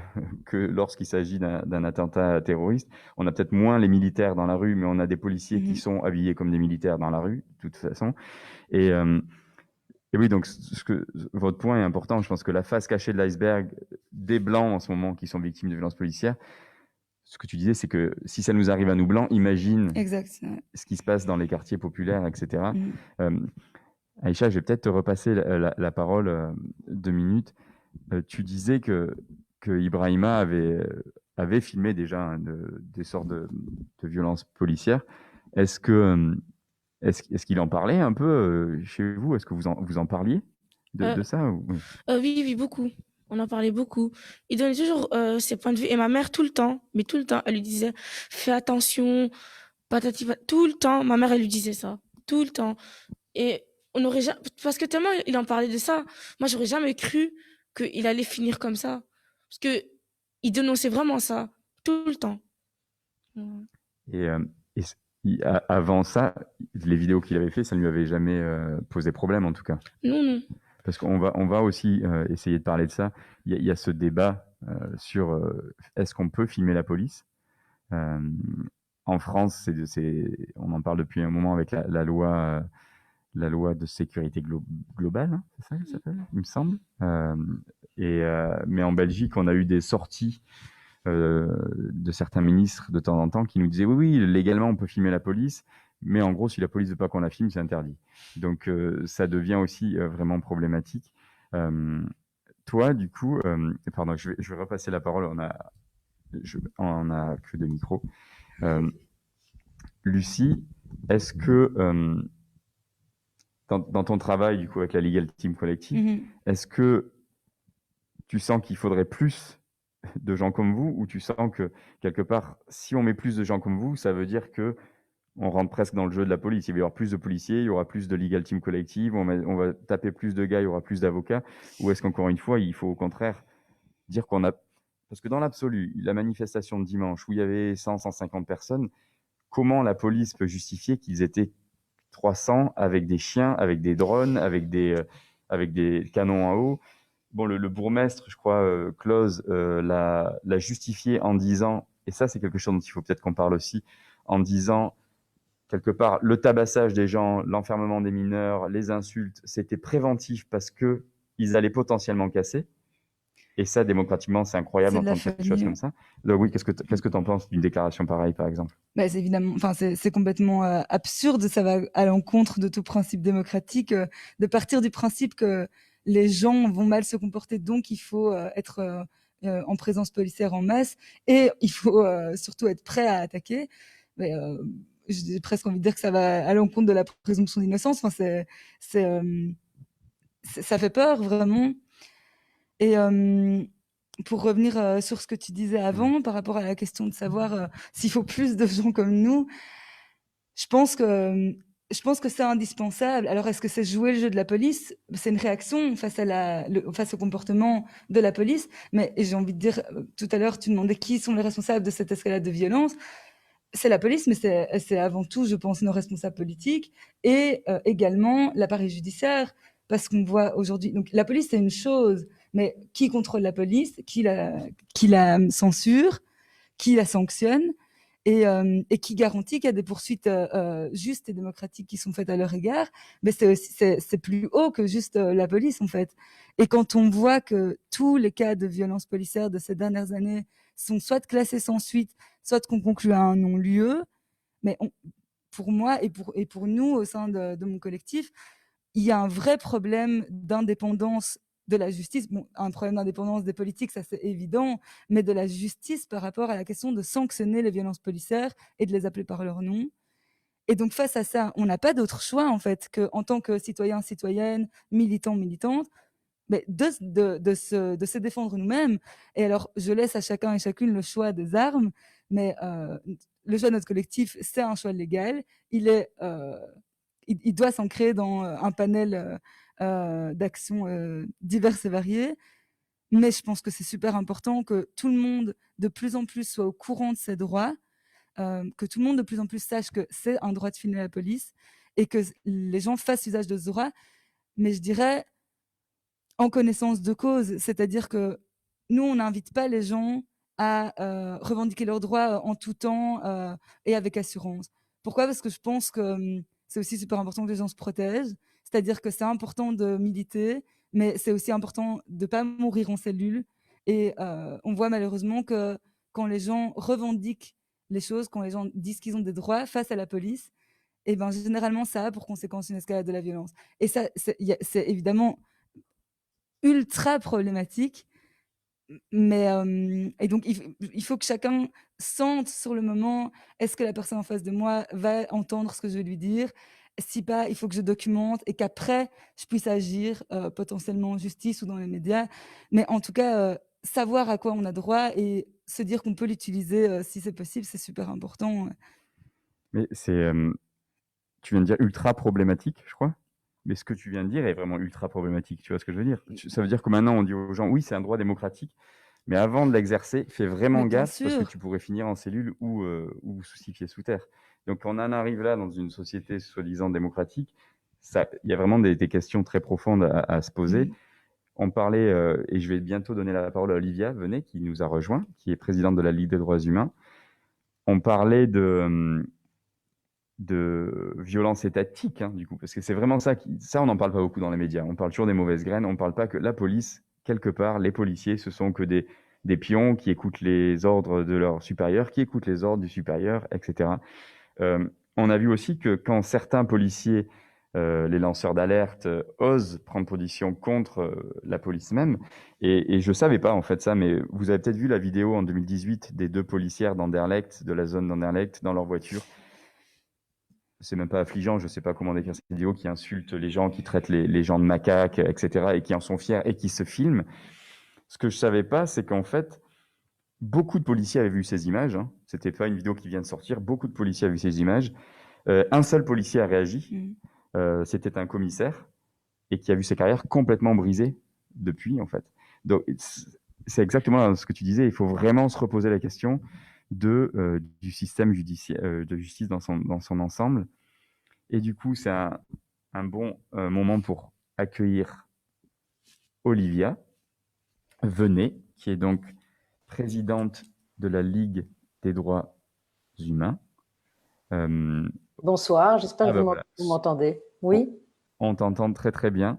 que lorsqu'il s'agit d'un attentat terroriste. On a peut-être moins les militaires dans la rue, mais on a des policiers qui sont habillés comme des militaires dans la rue, de toute façon. Et oui, donc votre point est important. Je pense que la face cachée de l'iceberg des Blancs en ce moment qui sont victimes de violences policières, ce que tu disais, c'est que si ça nous arrive à nous Blancs, imagine ce qui se passe dans les quartiers populaires, etc. Aïcha, je vais peut-être te repasser la parole 2 minutes. Tu disais que Ibrahima avait filmé déjà des sortes de violences policières. Est-ce qu'il en parlait un peu chez vous? Est-ce que vous en parliez de ça Oui, beaucoup. On en parlait beaucoup. Il donnait toujours ses points de vue. Et ma mère, tout le temps, elle lui disait « Fais attention, patati patata ». Tout le temps, ma mère, elle lui disait ça. tout le temps. Et on aurait jamais... Parce que tellement il en parlait de ça, moi, j'aurais jamais cru qu'il allait finir comme ça. Parce que il dénonçait vraiment ça, tout le temps. Ouais. Et, avant ça, les vidéos qu'il avait fait, ça ne lui avait jamais posé problème, en tout cas. Non. Parce qu'on va aussi essayer de parler de ça. Il y a ce débat sur est-ce qu'on peut filmer la police. En France, on en parle depuis un moment avec la loi de sécurité globale, hein, c'est ça qu'elle s'appelle, il me semble. Mais en Belgique, on a eu des sorties de certains ministres de temps en temps qui nous disaient oui, légalement, on peut filmer la police, mais en gros, si la police veut pas qu'on la filme, c'est interdit. Donc, ça devient aussi vraiment problématique. Toi, du coup, pardon, je vais repasser la parole. On a que deux micros. Lucie, est-ce que dans ton travail du coup avec la Legal Team Collective, est-ce que tu sens qu'il faudrait plus de gens comme vous, ou tu sens que quelque part, si on met plus de gens comme vous, ça veut dire que on rentre presque dans le jeu de la police. Il va y avoir plus de policiers, il y aura plus de Legal Team Collective, on va taper plus de gars, il y aura plus d'avocats, ou est-ce qu'encore une fois, il faut au contraire dire qu'on a... Parce que dans l'absolu, la manifestation de dimanche où il y avait 150 personnes, comment la police peut justifier qu'ils étaient 300 avec des chiens, avec des drones, avec des canons à eau? Bon, le bourgmestre, je crois, Close, l'a justifié en disant, et ça c'est quelque chose dont il faut peut-être qu'on parle aussi, en disant, quelque part, le tabassage des gens, l'enfermement des mineurs, les insultes, c'était préventif parce qu'ils allaient potentiellement casser. Et ça, démocratiquement, c'est incroyable d'entendre quelque chose comme ça. Donc oui, qu'est-ce que tu en penses d'une déclaration pareille, par exemple? C'est évidemment, c'est complètement absurde. Ça va à l'encontre de tout principe démocratique, de partir du principe que les gens vont mal se comporter, donc il faut être en présence policière en masse, et il faut surtout être prêt à attaquer. Mais j'ai presque envie de dire que ça va à l'encontre de la présomption d'innocence. Enfin, ça fait peur vraiment. Et pour revenir sur ce que tu disais avant, par rapport à la question de savoir s'il faut plus de gens comme nous, je pense que c'est indispensable. Alors, est-ce que c'est jouer le jeu de la police? C'est une réaction face au comportement de la police. Mais j'ai envie de dire, tout à l'heure, tu demandais qui sont les responsables de cette escalade de violence. C'est la police, mais c'est avant tout, je pense, nos responsables politiques et également l'appareil judiciaire. Parce qu'on voit aujourd'hui... Donc, la police, c'est une chose, mais qui contrôle la police? Qui la censure? Qui la sanctionne? Et qui garantit qu'il y a des poursuites justes et démocratiques qui sont faites à leur égard? Mais c'est plus haut que juste la police, en fait. Et quand on voit que tous les cas de violence policière de ces dernières années sont soit classés sans suite, soit qu'on conclut à un non-lieu, mais pour moi et pour nous, au sein de mon collectif, il y a un vrai problème d'indépendance de la justice. Bon, un problème d'indépendance des politiques, ça c'est évident, mais de la justice par rapport à la question de sanctionner les violences policières et de les appeler par leur nom. Et donc face à ça, on n'a pas d'autre choix en fait qu'en tant que citoyen, citoyenne, militant, militante, mais de se défendre nous-mêmes. Et alors, je laisse à chacun et chacune le choix des armes, mais le choix de notre collectif, c'est un choix légal. Il doit s'ancrer dans un panel d'actions diverses et variées. Mais je pense que c'est super important que tout le monde, de plus en plus, soit au courant de ses droits, que tout le monde, de plus en plus, sache que c'est un droit de filmer la police et que les gens fassent usage de ce droit. Mais je dirais en connaissance de cause, c'est-à-dire que nous, on n'invite pas les gens à revendiquer leurs droits en tout temps et avec assurance. Pourquoi? Parce que je pense que c'est aussi super important que les gens se protègent, c'est-à-dire que c'est important de militer, mais c'est aussi important de ne pas mourir en cellule. Et on voit malheureusement que quand les gens revendiquent les choses, quand les gens disent qu'ils ont des droits face à la police, et ben généralement ça a pour conséquence une escalade de la violence. Et ça, c'est évidemment ultra problématique. Mais et donc il faut que chacun sente sur le moment, est-ce que la personne en face de moi va entendre ce que je vais lui dire? Si pas, il faut que je documente et qu'après je puisse agir potentiellement en justice ou dans les médias. Mais en tout cas, savoir à quoi on a droit et se dire qu'on peut l'utiliser si c'est possible, c'est super important. Mais c'est tu viens de dire ultra problématique, je crois. Mais ce que tu viens de dire est vraiment ultra problématique. Tu vois ce que je veux dire? Ça veut dire que maintenant, on dit aux gens, oui, c'est un droit démocratique, mais avant de l'exercer, fais vraiment Mais bien gaffe parce que sûr. tu pourrais finir en cellule ou sous 6 pieds sous terre. Donc, quand on en arrive là, dans une société soi-disant démocratique, il y a vraiment des questions très profondes à se poser. On parlait, et je vais bientôt donner la parole à Olivia Venet, qui nous a rejoint, qui est présidente de la Ligue des droits humains. On parlait de violence étatique, hein, du coup, parce que c'est vraiment ça, on n'en parle pas beaucoup dans les médias. On parle toujours des mauvaises graines, on ne parle pas que la police, quelque part, les policiers, ce sont que des pions qui écoutent les ordres de leur supérieur, qui écoutent les ordres du supérieur, etc. On a vu aussi que quand certains policiers, les lanceurs d'alerte, osent prendre position contre la police même, et je ne savais pas en fait ça, mais vous avez peut-être vu la vidéo en 2018 des 2 policières d'Anderlecht, de la zone d'Anderlecht, dans leur voiture. C'est même pas affligeant, je sais pas comment décrire cette vidéo, qui insulte les gens, qui traite les gens de macaques, etc., et qui en sont fiers et qui se filment. Ce que je savais pas, c'est qu'en fait, beaucoup de policiers avaient vu ces images. Hein. C'était pas une vidéo qui vient de sortir. Beaucoup de policiers avaient vu ces images. Un seul policier a réagi. C'était un commissaire et qui a vu sa carrière complètement brisée depuis, en fait. Donc, c'est exactement ce que tu disais. Il faut vraiment se reposer la question du système de justice dans son ensemble. Et du coup, c'est un bon moment pour accueillir Olivia Venet, qui est donc présidente de la Ligue des droits humains. Bonsoir, j'espère que Voilà. vous m'entendez. Oui, On t'entend très très bien,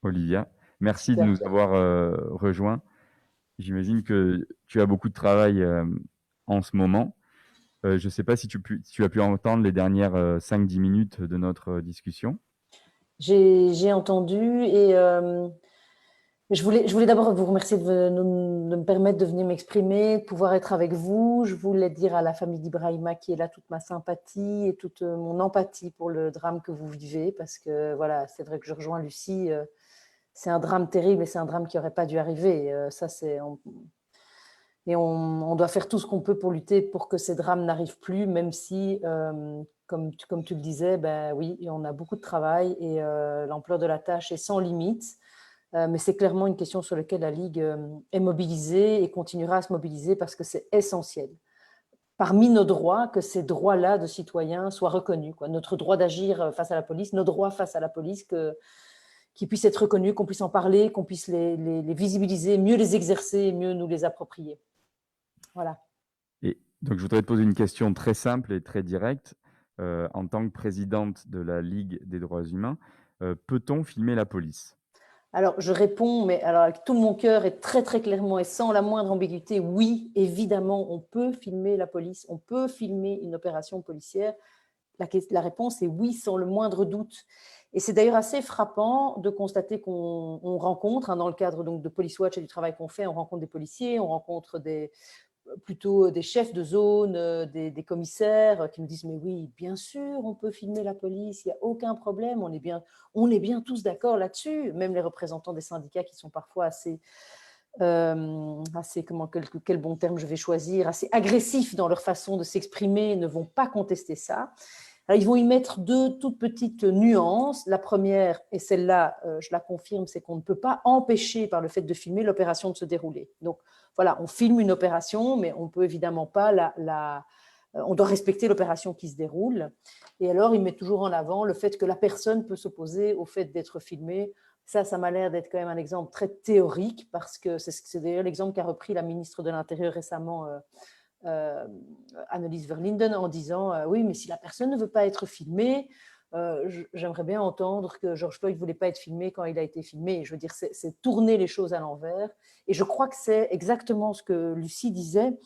Olivia. Merci de super. nous avoir rejoints. J'imagine que tu as beaucoup de travail en ce moment. Je ne sais pas si tu as pu entendre les dernières 5-10 minutes de notre discussion. J'ai entendu et je voulais d'abord vous remercier de me permettre de venir m'exprimer, de pouvoir être avec vous. Je voulais dire à la famille d'Ibrahima qui est là toute ma sympathie et toute mon empathie pour le drame que vous vivez, parce que voilà, c'est vrai que je rejoins Lucie. C'est un drame terrible et c'est un drame qui n'aurait pas dû arriver. On doit faire tout ce qu'on peut pour lutter pour que ces drames n'arrivent plus, même si, comme tu le disais, ben oui, on a beaucoup de travail et l'ampleur de la tâche est sans limite. Mais c'est clairement une question sur laquelle la Ligue est mobilisée et continuera à se mobiliser parce que c'est essentiel. Parmi nos droits, que ces droits-là de citoyens soient reconnus, quoi. Notre droit d'agir face à la police, nos droits face à la police, qu'ils puissent être reconnus, qu'on puisse en parler, qu'on puisse les visibiliser, mieux les exercer, mieux nous les approprier. Voilà. Et donc, je voudrais te poser une question très simple et très directe. En tant que présidente de la Ligue des droits humains, peut-on filmer la police? Alors, je réponds, mais alors avec tout mon cœur et très très clairement et sans la moindre ambiguïté, oui, évidemment, on peut filmer la police, on peut filmer une opération policière. La réponse est oui, sans le moindre doute. Et c'est d'ailleurs assez frappant de constater qu'on rencontre, dans le cadre donc, de Police Watch et du travail qu'on fait, on rencontre des policiers, on rencontre plutôt des chefs de zone, des commissaires qui nous disent « mais oui, bien sûr, on peut filmer la police, il n'y a aucun problème, on est bien tous d'accord là-dessus ». Même les représentants des syndicats qui sont parfois assez quel bon terme je vais choisir, assez agressifs dans leur façon de s'exprimer, ne vont pas contester ça. Alors, ils vont y mettre 2 toutes petites nuances. La première, et celle-là, je la confirme, c'est qu'on ne peut pas empêcher par le fait de filmer l'opération de se dérouler. Donc, voilà, on filme une opération, mais on ne peut évidemment pas on doit respecter l'opération qui se déroule. Et alors, il met toujours en avant le fait que la personne peut s'opposer au fait d'être filmée. Ça m'a l'air d'être quand même un exemple très théorique, parce que c'est d'ailleurs l'exemple qu'a repris la ministre de l'Intérieur récemment, Annelies Verlinden, en disant oui, mais si la personne ne veut pas être filmée, j'aimerais bien entendre que George Floyd ne voulait pas être filmé quand il a été filmé. Je veux dire, c'est tourner les choses à l'envers. Et je crois que c'est exactement ce que Lucie disait,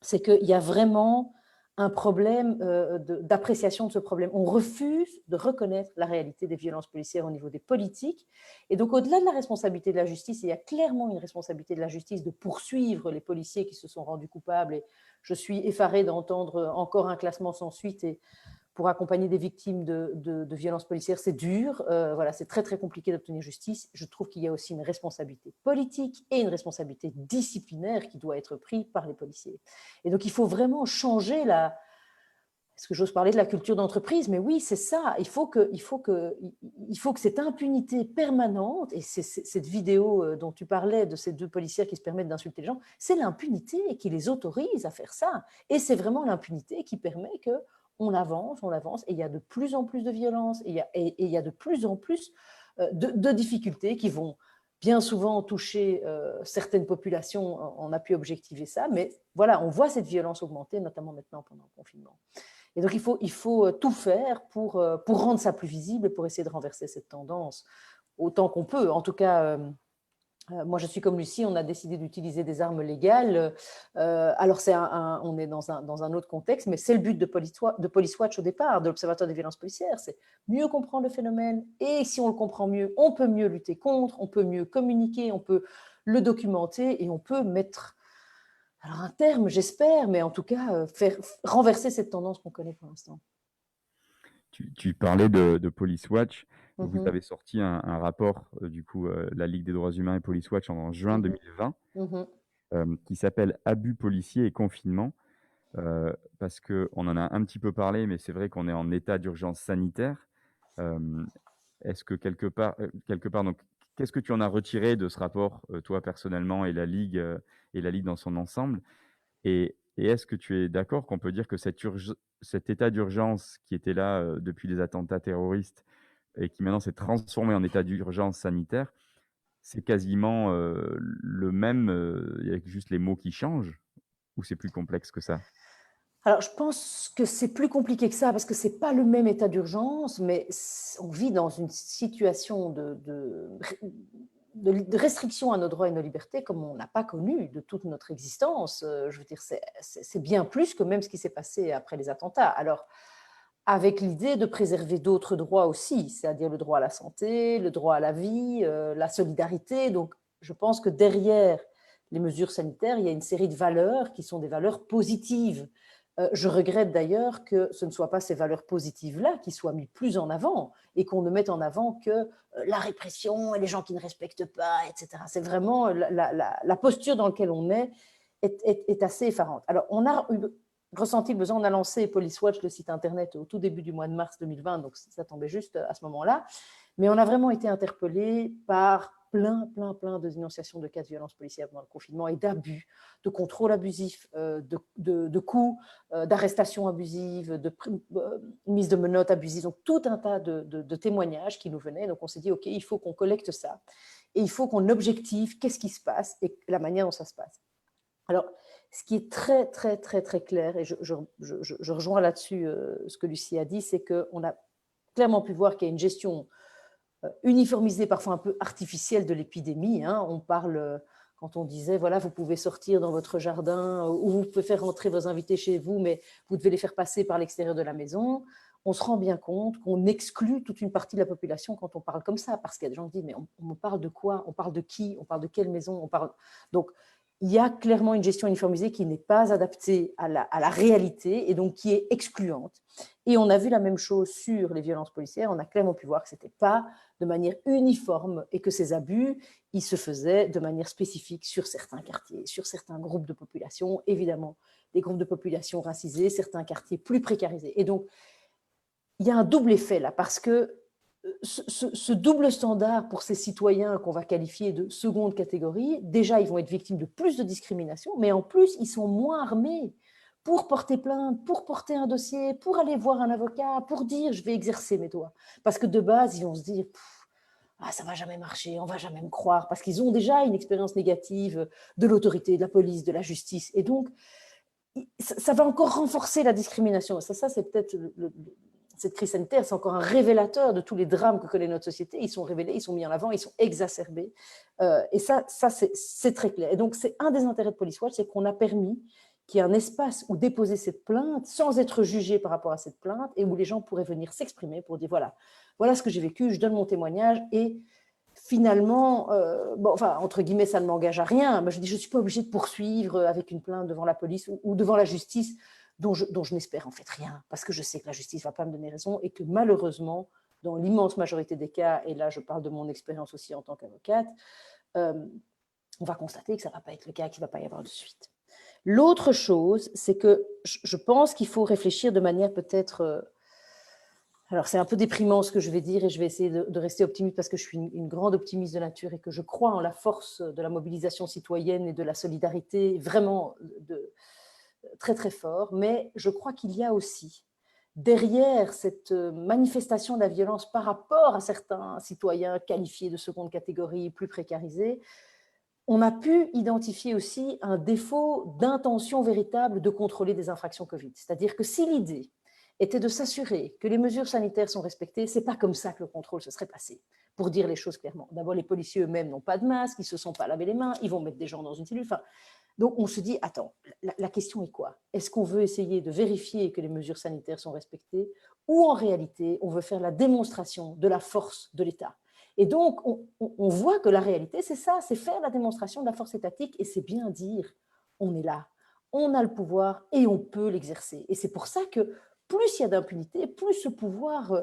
c'est qu'il y a vraiment un problème d'appréciation de ce problème. On refuse de reconnaître la réalité des violences policières au niveau des politiques. Et donc, au-delà de la responsabilité de la justice, il y a clairement une responsabilité de la justice de poursuivre les policiers qui se sont rendus coupables. Et je suis effarée d'entendre encore un classement sans suite. Et pour accompagner des victimes de violences policières, c'est dur. Voilà, c'est très, très compliqué d'obtenir justice. Je trouve qu'il y a aussi une responsabilité politique et une responsabilité disciplinaire qui doit être prise par les policiers. Et donc, il faut vraiment changer est-ce que j'ose parler de la culture d'entreprise? Mais oui, c'est ça. Il faut que cette impunité permanente, et c'est cette vidéo dont tu parlais, de ces deux policières qui se permettent d'insulter les gens, c'est l'impunité qui les autorise à faire ça. Et c'est vraiment l'impunité qui permet qu'on avance, et il y a de plus en plus de violence, et il y a de plus en plus de difficultés qui vont bien souvent toucher certaines populations. On a pu objectiver ça, mais voilà, on voit cette violence augmenter, notamment maintenant pendant le confinement. Et donc, il faut tout faire pour rendre ça plus visible et pour essayer de renverser cette tendance autant qu'on peut. En tout cas, moi, je suis comme Lucie, on a décidé d'utiliser des armes légales. Alors, on est dans un autre contexte, mais c'est le but de Police Watch au départ, de l'Observatoire des violences policières. C'est mieux comprendre le phénomène, et si on le comprend mieux, on peut mieux lutter contre, on peut mieux communiquer, on peut le documenter, et on peut mettre... Alors un terme, j'espère, mais en tout cas, faire renverser cette tendance qu'on connaît pour l'instant. Tu parlais de Police Watch. Vous Mhm, avez sorti un rapport, du coup, la Ligue des droits humains et Police Watch en juin mhm, 2020, mhm. qui s'appelle Abus policiers et confinement, parce qu'on en a un petit peu parlé, mais c'est vrai qu'on est en état d'urgence sanitaire. Euh, Est-ce que quelque part, donc, qu'est-ce que tu en as retiré de ce rapport, toi personnellement, et la Ligue dans son ensemble? Et est-ce que tu es d'accord qu'on peut dire que cet état d'urgence qui était là depuis les attentats terroristes et qui maintenant s'est transformé en état d'urgence sanitaire, c'est quasiment le même, il y a juste les mots qui changent, ou c'est plus complexe que ça? Alors, je pense que c'est plus compliqué que ça, parce que ce n'est pas le même état d'urgence, mais on vit dans une situation de restriction à nos droits et nos libertés comme on n'a pas connu de toute notre existence. Je veux dire, c'est bien plus que même ce qui s'est passé après les attentats. Alors, avec l'idée de préserver d'autres droits aussi, c'est-à-dire le droit à la santé, le droit à la vie, la solidarité. Donc, je pense que derrière les mesures sanitaires, il y a une série de valeurs qui sont des valeurs positives. Je regrette d'ailleurs que ce ne soient pas ces valeurs positives-là qui soient mises plus en avant, et qu'on ne mette en avant que la répression et les gens qui ne respectent pas, etc. C'est vraiment la posture dans laquelle on est assez effarante. Alors, on a ressenti le besoin, on a lancé Police Watch, le site internet, au tout début du mois de mars 2020, donc ça tombait juste à ce moment-là, mais on a vraiment été interpellés par plein de dénonciations de cas de violence policière pendant le confinement, et d'abus, de contrôle abusif, de coups, d'arrestations abusives, de mise de menottes abusives, donc tout un tas de témoignages qui nous venaient. Donc on s'est dit, OK, il faut qu'on collecte ça, et il faut qu'on objective qu'est-ce qui se passe et la manière dont ça se passe. Alors, ce qui est très clair, et je rejoins là-dessus ce que Lucie a dit, c'est qu'on a clairement pu voir qu'il y a une gestion uniformisée, parfois un peu artificielle de l'épidémie. Hein. On parle, quand on disait, voilà, vous pouvez sortir dans votre jardin, ou vous pouvez faire rentrer vos invités chez vous, mais vous devez les faire passer par l'extérieur de la maison. On se rend bien compte qu'on exclut toute une partie de la population quand on parle comme ça, parce qu'il y a des gens qui disent, mais on parle de quoi? On parle de qui? On parle de quelle maison? Donc, il y a clairement une gestion uniformisée qui n'est pas adaptée à la réalité, et donc qui est excluante. Et on a vu la même chose sur les violences policières. On a clairement pu voir que ce n'était pas de manière uniforme, et que ces abus, ils se faisaient de manière spécifique sur certains quartiers, sur certains groupes de population, évidemment, des groupes de population racisés, certains quartiers plus précarisés. Et donc, il y a un double effet là, parce que ce double standard pour ces citoyens qu'on va qualifier de seconde catégorie, déjà, ils vont être victimes de plus de discrimination, mais en plus, ils sont moins armés pour porter plainte, pour porter un dossier, pour aller voir un avocat, pour dire « je vais exercer mes droits ». Parce que de base, ils vont se dire « ah, ça ne va jamais marcher, on ne va jamais me croire », parce qu'ils ont déjà une expérience négative de l'autorité, de la police, de la justice. Et donc, ça va encore renforcer la discrimination. Ça c'est peut-être cette crise sanitaire, c'est encore un révélateur de tous les drames que connaît notre société. Ils sont révélés, ils sont mis en avant, ils sont exacerbés. Et ça c'est très clair. Et donc, c'est un des intérêts de Police Watch, c'est qu'on a permis qu'il y ait un espace où déposer cette plainte sans être jugé par rapport à cette plainte, et où les gens pourraient venir s'exprimer pour dire voilà ce que j'ai vécu, je donne mon témoignage, et finalement, entre guillemets, ça ne m'engage à rien. Mais je dis, je ne suis pas obligée de poursuivre avec une plainte devant la police ou devant la justice, dont je n'espère en fait rien, parce que je sais que la justice ne va pas me donner raison, et que malheureusement, dans l'immense majorité des cas, et là je parle de mon expérience aussi en tant qu'avocate, on va constater que ça ne va pas être le cas, qu'il ne va pas y avoir de suite. L'autre chose, c'est que je pense qu'il faut réfléchir de manière peut-être... alors, c'est un peu déprimant ce que je vais dire et je vais essayer de rester optimiste parce que je suis une grande optimiste de nature et que je crois en la force de la mobilisation citoyenne et de la solidarité vraiment très, très fort. Mais je crois qu'il y a aussi, derrière cette manifestation de la violence par rapport à certains citoyens qualifiés de seconde catégorie, plus précarisés, on a pu identifier aussi un défaut d'intention véritable de contrôler des infractions Covid. C'est-à-dire que si l'idée était de s'assurer que les mesures sanitaires sont respectées, ce n'est pas comme ça que le contrôle se serait passé, pour dire les choses clairement. D'abord, les policiers eux-mêmes n'ont pas de masque, ils ne se sont pas lavé les mains, ils vont mettre des gens dans une cellule. Enfin, donc on se dit, attends, la question est quoi? Est-ce qu'on veut essayer de vérifier que les mesures sanitaires sont respectées ou en réalité, on veut faire la démonstration de la force de l'État? Et donc, on voit que la réalité, c'est ça, c'est faire la démonstration de la force étatique et c'est bien dire, on est là, on a le pouvoir et on peut l'exercer. Et c'est pour ça que plus il y a d'impunité, plus ce pouvoir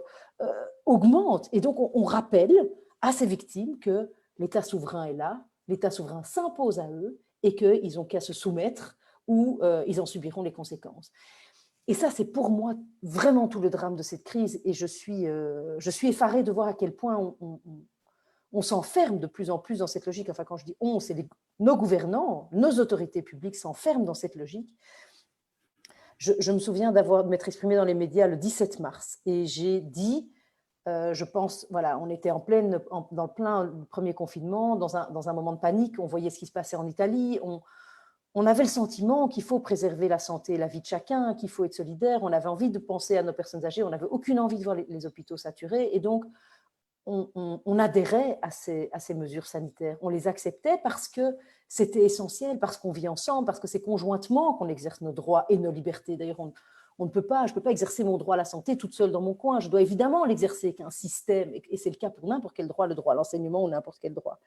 augmente. Et donc, on rappelle à ces victimes que l'État souverain est là, l'État souverain s'impose à eux et qu'ils n'ont qu'à se soumettre ou ils en subiront les conséquences. Et ça, c'est pour moi vraiment tout le drame de cette crise. Et je suis effarée de voir à quel point on s'enferme de plus en plus dans cette logique. Enfin, quand je dis on, c'est nos gouvernants, nos autorités publiques s'enferment dans cette logique. Je me souviens de m'être exprimée dans les médias le 17 mars et j'ai dit, je pense, voilà, on était dans le plein premier confinement, dans un moment de panique, on voyait ce qui se passait en Italie, on avait le sentiment qu'il faut préserver la santé et la vie de chacun, qu'il faut être solidaire, on avait envie de penser à nos personnes âgées, on n'avait aucune envie de voir les hôpitaux saturés et donc on adhérait à ces mesures sanitaires. On les acceptait parce que c'était essentiel, parce qu'on vit ensemble, parce que c'est conjointement qu'on exerce nos droits et nos libertés. D'ailleurs, je ne peux pas exercer mon droit à la santé toute seule dans mon coin. Je dois évidemment l'exercer avec un système, et c'est le cas pour n'importe quel droit, le droit à l'enseignement ou n'importe quel droit.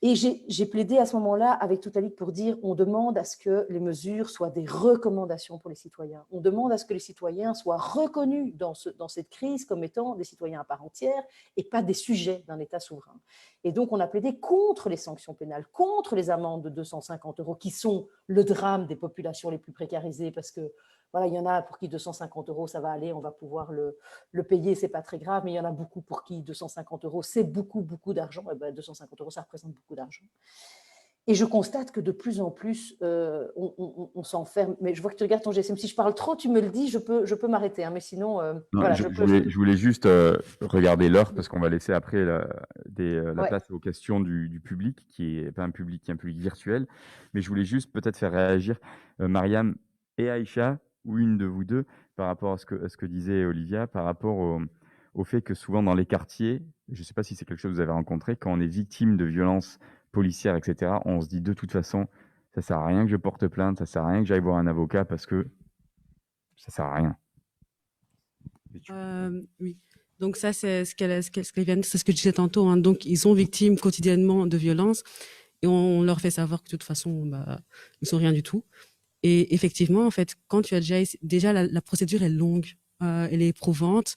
Et j'ai plaidé à ce moment-là avec toute la Ligue pour dire on demande à ce que les mesures soient des recommandations pour les citoyens. On demande à ce que les citoyens soient reconnus dans cette crise comme étant des citoyens à part entière et pas des sujets d'un État souverain. Et donc, on a plaidé contre les sanctions pénales, contre les amendes de 250 € qui sont le drame des populations les plus précarisées parce que voilà, il y en a pour qui 250 € ça va aller, on va pouvoir le payer, c'est pas très grave, mais il y en a beaucoup pour qui 250 € c'est beaucoup, beaucoup d'argent. Et ben 250 € ça représente beaucoup d'argent. Et je constate que de plus en plus, on s'enferme. Mais je vois que tu regardes ton GSM. Si je parle trop, tu me le dis, je peux m'arrêter. Hein, mais sinon, Non, voilà. je voulais juste regarder l'heure parce qu'on va laisser après la Ouais. place aux questions du public, qui est pas un public, qui est un public virtuel. Mais je voulais juste peut-être faire réagir Mariam et Aïcha, ou une de vous deux, par rapport à ce que disait Olivia, par rapport au fait que souvent dans les quartiers, je ne sais pas si c'est quelque chose que vous avez rencontré, quand on est victime de violences policières, etc., on se dit de toute façon, ça sert à rien que je porte plainte, ça sert à rien que j'aille voir un avocat parce que ça sert à rien. Oui. Donc ça, c'est ce qu'elle vient de- c'est ce que je disais tantôt. Hein. Donc, ils sont victimes quotidiennement de violences et on leur fait savoir que de toute façon, bah, ils sont rien du tout. Et effectivement, en fait, quand tu as déjà la procédure est longue, elle est éprouvante.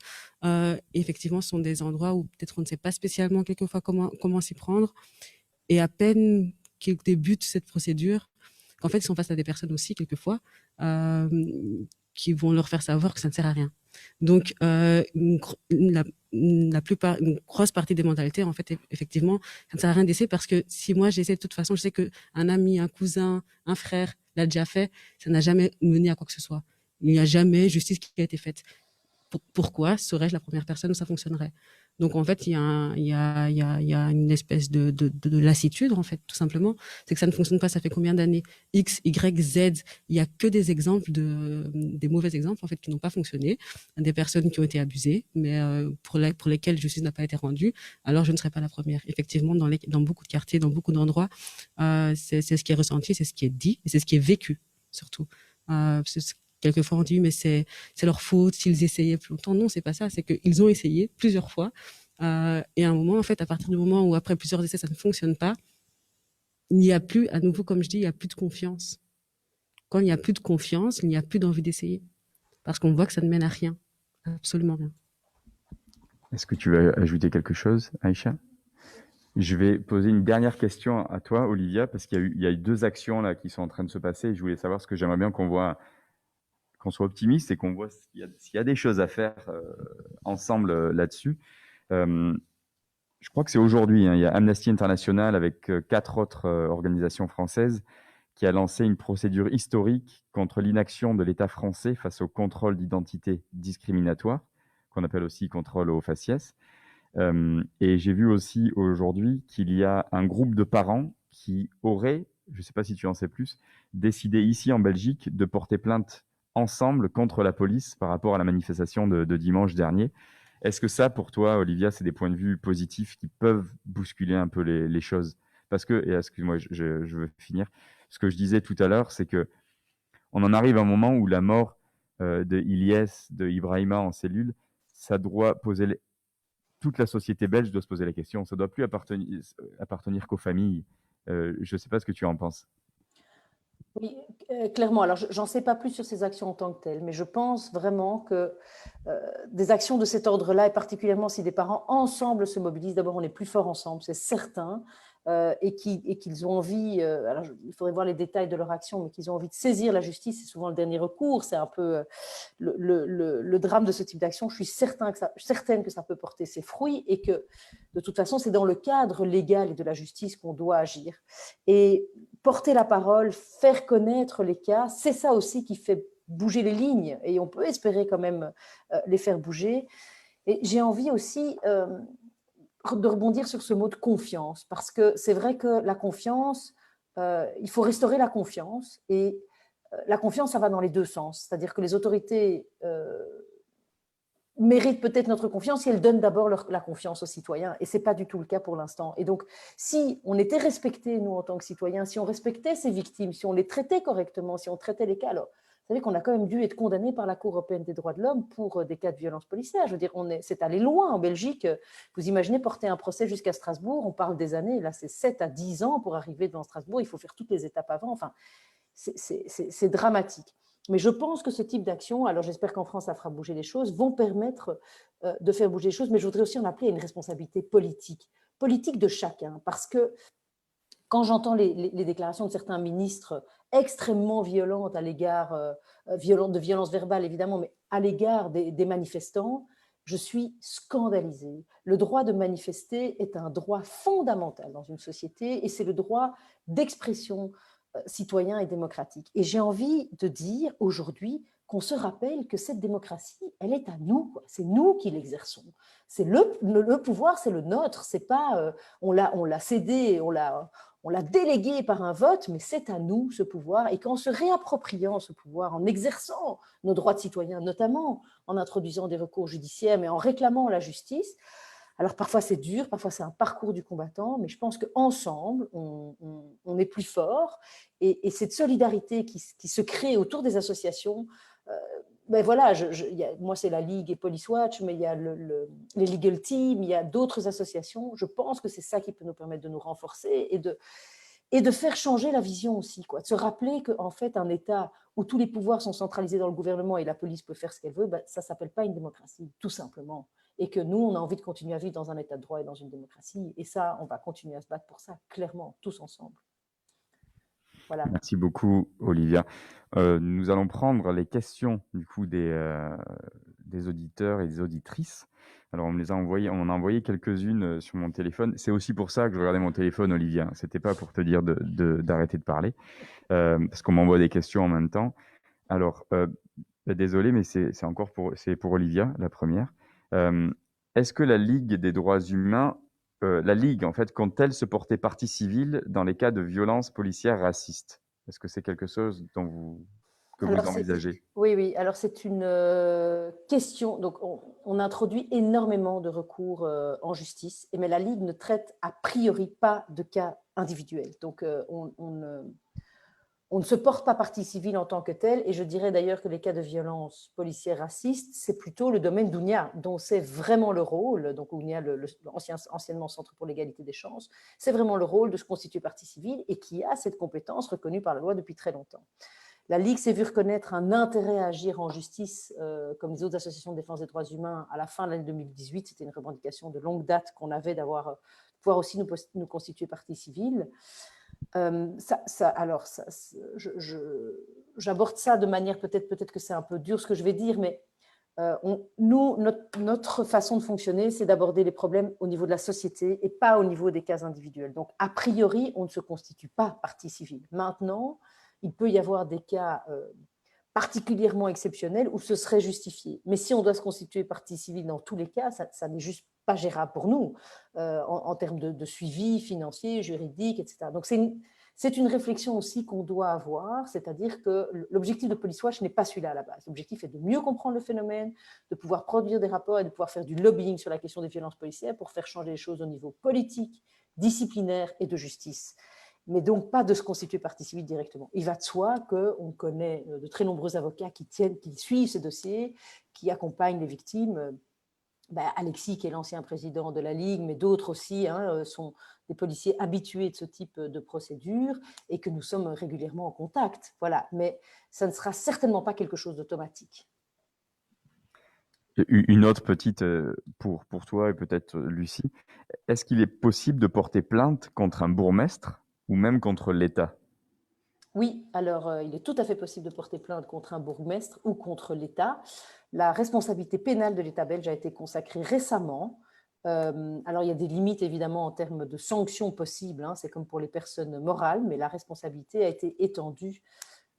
Effectivement, ce sont des endroits où peut-être on ne sait pas spécialement quelquefois comment s'y prendre. Et à peine qu'ils débutent cette procédure, qu'en fait, ils sont face à des personnes aussi quelquefois qui vont leur faire savoir que ça ne sert à rien. Donc, une grosse partie des mentalités, en fait, effectivement, ça ne sert à rien d'essayer parce que si moi j'essaie de toute façon, je sais qu'un ami, un cousin, un frère l'a déjà fait, ça n'a jamais mené à quoi que ce soit. Il n'y a jamais justice qui a été faite. Pourquoi serais-je la première personne où ça fonctionnerait? Donc, en fait, il y a une espèce de lassitude, en fait, tout simplement. C'est que ça ne fonctionne pas, ça fait combien d'années? X, Y, Z. Il n'y a que des exemples des mauvais exemples, en fait, qui n'ont pas fonctionné. Des personnes qui ont été abusées, mais pour lesquelles justice n'a pas été rendue. Alors, je ne serai pas la première. Effectivement, dans beaucoup de quartiers, dans beaucoup d'endroits, c'est ce qui est ressenti, c'est ce qui est dit, et c'est ce qui est vécu, surtout. Quelquefois, on dit, mais c'est leur faute s'ils essayaient plus longtemps. Non, c'est pas ça. C'est qu'ils ont essayé plusieurs fois. Et à un moment, en fait, à partir du moment où, après plusieurs essais, ça ne fonctionne pas, il n'y a plus, à nouveau, comme je dis, il n'y a plus de confiance. Quand il n'y a plus de confiance, il n'y a plus d'envie d'essayer. Parce qu'on voit que ça ne mène à rien. Absolument rien. Est-ce que tu veux ajouter quelque chose, Aïcha? Je vais poser une dernière question à toi, Olivia, parce qu'il y a eu 2 actions là qui sont en train de se passer et je voulais savoir ce que j'aimerais bien qu'on soit optimiste et qu'on voit s'il y a des choses à faire ensemble là-dessus. Euh, je crois que c'est aujourd'hui, hein, il y a Amnesty International avec 4 autres organisations françaises qui a lancé une procédure historique contre l'inaction de l'État français face au contrôle d'identité discriminatoire, qu'on appelle aussi contrôle au faciès. Et j'ai vu aussi aujourd'hui qu'il y a un groupe de parents qui auraient, je ne sais pas si tu en sais plus, décidé ici en Belgique de porter plainte ensemble contre la police par rapport à la manifestation de dimanche dernier. Est-ce que ça, pour toi, Olivia, c'est des points de vue positifs qui peuvent bousculer un peu les choses? Parce que, et excuse-moi, je veux finir, ce que je disais tout à l'heure, c'est que on en arrive à un moment où la mort de Ilyes, de Ibrahima en cellule, ça doit poser toute la société belge doit se poser la question. Ça ne doit plus appartenir qu'aux familles. Je ne sais pas ce que tu en penses. Oui, clairement. Alors, j'en sais pas plus sur ces actions en tant que telles, mais je pense vraiment que des actions de cet ordre-là, et particulièrement si des parents ensemble se mobilisent, d'abord on est plus fort ensemble, c'est certain, et qu'ils ont envie, alors il faudrait voir les détails de leur action, mais qu'ils ont envie de saisir la justice, c'est souvent le dernier recours, c'est un peu le drame de ce type d'action. Je suis certaine que ça peut porter ses fruits et que de toute façon c'est dans le cadre légal et de la justice qu'on doit agir. Et porter la parole, faire connaître les cas, c'est ça aussi qui fait bouger les lignes et on peut espérer quand même les faire bouger. Et j'ai envie aussi de rebondir sur ce mot de confiance, parce que c'est vrai que la confiance, il faut restaurer la confiance et la confiance, ça va dans les deux sens. C'est-à-dire que les autorités méritent peut-être notre confiance si elles donnent d'abord la confiance aux citoyens. Et ce n'est pas du tout le cas pour l'instant. Et donc, si on était respectés, nous, en tant que citoyens, si on respectait ces victimes, si on les traitait correctement, si on traitait les cas, alors, vous savez qu'on a quand même dû être condamné par la Cour européenne des droits de l'homme pour des cas de violence policière. Je veux dire, c'est allé loin en Belgique. Vous imaginez porter un procès jusqu'à Strasbourg, on parle des années, là c'est 7 à 10 ans pour arriver devant Strasbourg, il faut faire toutes les étapes avant. Enfin, c'est dramatique. Mais je pense que ce type d'action, alors j'espère qu'en France ça fera bouger les choses, vont permettre de faire bouger les choses, mais je voudrais aussi en appeler à une responsabilité politique de chacun, parce que quand j'entends les déclarations de certains ministres extrêmement violentes à l'égard de violences verbales évidemment, mais à l'égard des manifestants, je suis scandalisée. Le droit de manifester est un droit fondamental dans une société et c'est le droit d'expression citoyen et démocratique. Et j'ai envie de dire aujourd'hui qu'on se rappelle que cette démocratie, elle est à nous. C'est nous qui l'exerçons. C'est le pouvoir, c'est le nôtre. C'est pas on l'a cédé, on l'a délégué par un vote, mais c'est à nous ce pouvoir. Et qu'en se réappropriant ce pouvoir, en exerçant nos droits de citoyens, notamment en introduisant des recours judiciaires, mais en réclamant la justice, alors parfois c'est dur, parfois c'est un parcours du combattant, mais je pense qu'ensemble, on est plus fort. Et cette solidarité qui se crée autour des associations, ben voilà, moi c'est la Ligue et Police Watch, mais il y a les Legal Team, il y a d'autres associations. Je pense que c'est ça qui peut nous permettre de nous renforcer et de faire changer la vision aussi, quoi. De se rappeler qu'en fait, un État où tous les pouvoirs sont centralisés dans le gouvernement et la police peut faire ce qu'elle veut, ben, ça ne s'appelle pas une démocratie, tout simplement. Et que nous, on a envie de continuer à vivre dans un État de droit et dans une démocratie. Et ça, on va continuer à se battre pour ça, clairement, tous ensemble. Voilà. Merci beaucoup, Olivia. Nous allons prendre les questions du coup des auditeurs et des auditrices. Alors, on en a envoyé quelques-unes sur mon téléphone. C'est aussi pour ça que je regardais mon téléphone, Olivia. C'était pas pour te dire d'arrêter de parler, parce qu'on m'envoie des questions en même temps. Alors, désolé, mais c'est pour Olivia, la première. Est-ce que la Ligue des droits humains, la Ligue, en fait, compte-t-elle se porter partie civile dans les cas de violences policières racistes? Est-ce que c'est quelque chose que vous envisagez? Oui. Alors, c'est une question. Donc, on introduit énormément de recours en justice, mais la Ligue ne traite a priori pas de cas individuels. Donc, on ne se porte pas partie civile en tant que telle, et je dirais d'ailleurs que les cas de violence policière raciste, c'est plutôt le domaine d'UNIA, dont c'est vraiment le rôle, donc UNIA, anciennement Centre pour l'égalité des chances, c'est vraiment le rôle de se constituer partie civile et qui a cette compétence reconnue par la loi depuis très longtemps. La Ligue s'est vue reconnaître un intérêt à agir en justice, comme les autres associations de défense des droits humains, à la fin de l'année 2018. C'était une revendication de longue date qu'on avait d'avoir pouvoir aussi nous constituer partie civile. J'aborde ça de manière, peut-être que c'est un peu dur ce que je vais dire, mais notre façon de fonctionner, c'est d'aborder les problèmes au niveau de la société et pas au niveau des cas individuels. Donc, a priori, on ne se constitue pas partie civile. Maintenant, il peut y avoir des cas particulièrement exceptionnels où ce serait justifié. Mais si on doit se constituer partie civile dans tous les cas, ça n'est juste pas gérable pour nous en termes de suivi financier, juridique, etc. Donc, c'est une réflexion aussi qu'on doit avoir, c'est-à-dire que l'objectif de Police Watch n'est pas celui-là à la base. L'objectif est de mieux comprendre le phénomène, de pouvoir produire des rapports et de pouvoir faire du lobbying sur la question des violences policières pour faire changer les choses au niveau politique, disciplinaire et de justice. Mais donc pas de se constituer partie civile directement. Il va de soi qu'on connaît de très nombreux avocats qui suivent ces dossiers, qui accompagnent les victimes. Alexis, qui est l'ancien président de la Ligue, mais d'autres aussi sont des policiers habitués de ce type de procédure et que nous sommes régulièrement en contact. Voilà. Mais ça ne sera certainement pas quelque chose d'automatique. Une autre petite pour toi et peut-être Lucie. Est-ce qu'il est possible de porter plainte contre un bourgmestre ou même contre l'État? Oui, alors il est tout à fait possible de porter plainte contre un bourgmestre ou contre l'État. La responsabilité pénale de l'État belge a été consacrée récemment. Alors il y a des limites évidemment en termes de sanctions possibles, c'est comme pour les personnes morales, mais la responsabilité a été étendue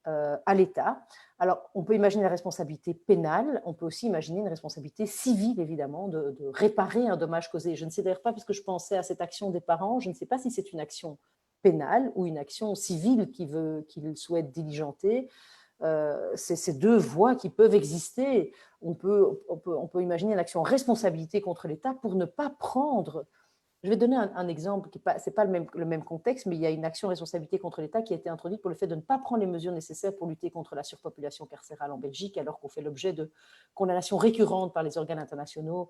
à l'État. Alors on peut imaginer la responsabilité pénale, on peut aussi imaginer une responsabilité civile évidemment, de réparer un dommage causé. Je ne sais d'ailleurs pas, parce que je pensais à cette action des parents, je ne sais pas si c'est une action pénale ou une action civile qu'il souhaite diligenter. C'est ces deux voies qui peuvent exister. On peut imaginer l'action responsabilité contre l'État pour ne pas prendre. Je vais donner un exemple, ce n'est pas le même contexte, mais il y a une action responsabilité contre l'État qui a été introduite pour le fait de ne pas prendre les mesures nécessaires pour lutter contre la surpopulation carcérale en Belgique, alors qu'on fait l'objet de condamnations récurrentes par les organes internationaux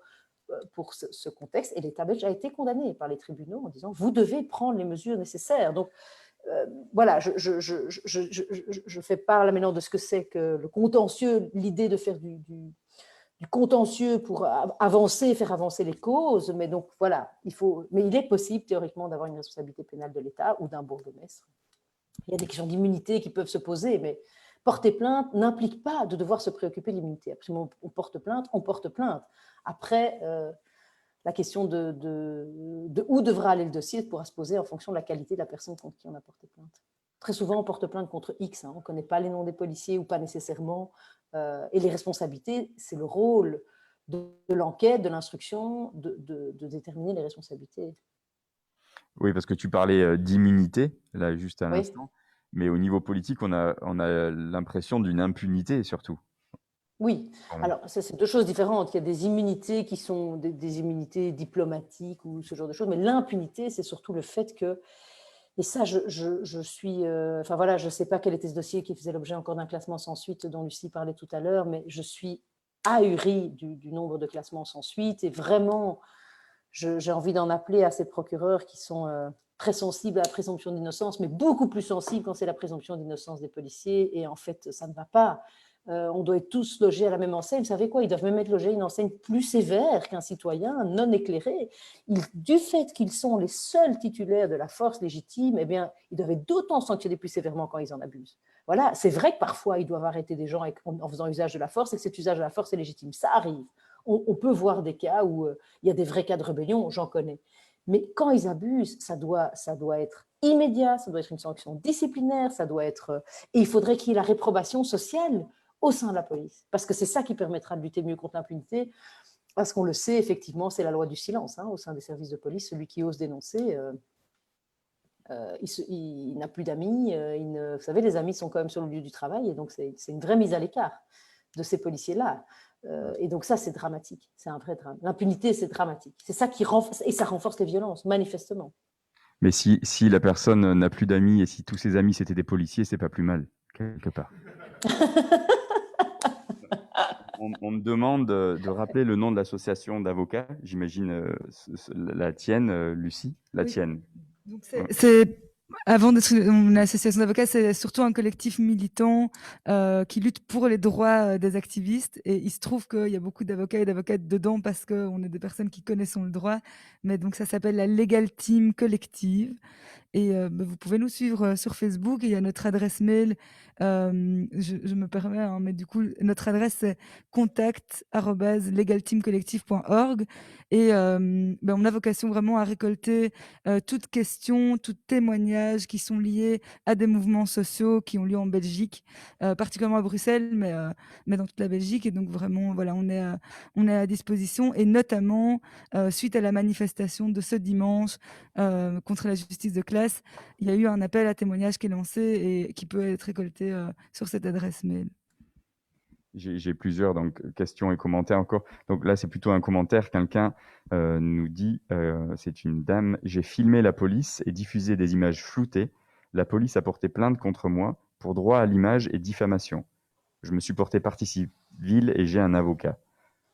pour ce contexte. Et l'État belge a été condamné par les tribunaux en disant « vous devez prendre les mesures nécessaires ». Donc, voilà, je fais part là maintenant de ce que c'est que le contentieux, l'idée de faire du contentieux pour avancer, faire avancer les causes, mais donc voilà, mais il est possible théoriquement d'avoir une responsabilité pénale de l'État ou d'un bourgmestre. Il y a des questions d'immunité qui peuvent se poser, mais porter plainte n'implique pas de devoir se préoccuper de l'immunité. Après, on porte plainte, on porte plainte. Après, la question de où devra aller le dossier pourra se poser en fonction de la qualité de la personne contre qui on a porté plainte. Très souvent, on porte plainte contre X, on ne connaît pas les noms des policiers ou pas nécessairement, et les responsabilités, c'est le rôle de l'enquête, de l'instruction, de déterminer les responsabilités. Oui, parce que tu parlais d'immunité, là, juste à l'instant, mais au niveau politique, on a l'impression d'une impunité, surtout. Oui, alors ça, c'est deux choses différentes. Il y a des immunités qui sont des immunités diplomatiques ou ce genre de choses, mais l'impunité, c'est surtout le fait que, et ça, je suis, enfin voilà, je ne sais pas quel était ce dossier qui faisait l'objet encore d'un classement sans suite dont Lucie parlait tout à l'heure, mais je suis ahurie du nombre de classements sans suite, et vraiment, j'ai envie d'en appeler à ces procureurs qui sont très sensibles à la présomption d'innocence, mais beaucoup plus sensibles quand c'est la présomption d'innocence des policiers, et en fait, ça ne va pas. On doit être tous logés à la même enseigne. Vous savez quoi? Ils doivent même être logés à une enseigne plus sévère qu'un citoyen non éclairé. Du fait qu'ils sont les seuls titulaires de la force légitime, eh bien, ils doivent être d'autant sanctionnés plus sévèrement quand ils en abusent. Voilà, c'est vrai que parfois, ils doivent arrêter des gens en faisant usage de la force, et que cet usage de la force est légitime. Ça arrive. On peut voir des cas où il y a des vrais cas de rébellion, j'en connais. Mais quand ils abusent, ça doit être immédiat, ça doit être une sanction disciplinaire, ça doit être... Et il faudrait qu'il y ait la réprobation sociale au sein de la police, parce que c'est ça qui permettra de lutter mieux contre l'impunité, parce qu'on le sait, effectivement, c'est la loi du silence au sein des services de police. Celui qui ose dénoncer, il n'a plus d'amis. Vous savez, les amis sont quand même sur le lieu du travail, et donc c'est une vraie mise à l'écart de ces policiers-là. Et donc ça, c'est dramatique, c'est un vrai drame. L'impunité, c'est dramatique. C'est ça qui renforce, et ça renforce les violences, manifestement. Mais si la personne n'a plus d'amis et si tous ses amis c'était des policiers, c'est pas plus mal, quelque part. On me demande de rappeler le nom de l'association d'avocats. J'imagine la tienne, Lucie, la tienne. Donc c'est Avant d'être une association d'avocats, c'est surtout un collectif militant qui lutte pour les droits des activistes. Et il se trouve qu'il y a beaucoup d'avocats et d'avocates dedans parce qu'on est des personnes qui connaissons le droit. Mais donc ça s'appelle la Legal Team Collective. Et vous pouvez nous suivre sur Facebook. Il y a notre adresse mail. Je me permets, hein, mais du coup, notre adresse, c'est contact@legalteamcollective.org. Et on a vocation vraiment à récolter toutes questions, tout témoignages qui sont liés à des mouvements sociaux qui ont lieu en Belgique, particulièrement à Bruxelles, mais dans toute la Belgique. Et donc, vraiment, voilà, on est à disposition. Et notamment, suite à la manifestation de ce dimanche contre la justice de classe, il y a eu un appel à témoignages qui est lancé et qui peut être récolté sur cette adresse mail. J'ai plusieurs questions et commentaires encore. Donc là, c'est plutôt un commentaire. Quelqu'un nous dit, c'est une dame, j'ai filmé la police et diffusé des images floutées. La police a porté plainte contre moi pour droit à l'image et diffamation. Je me suis porté partie civile et j'ai un avocat.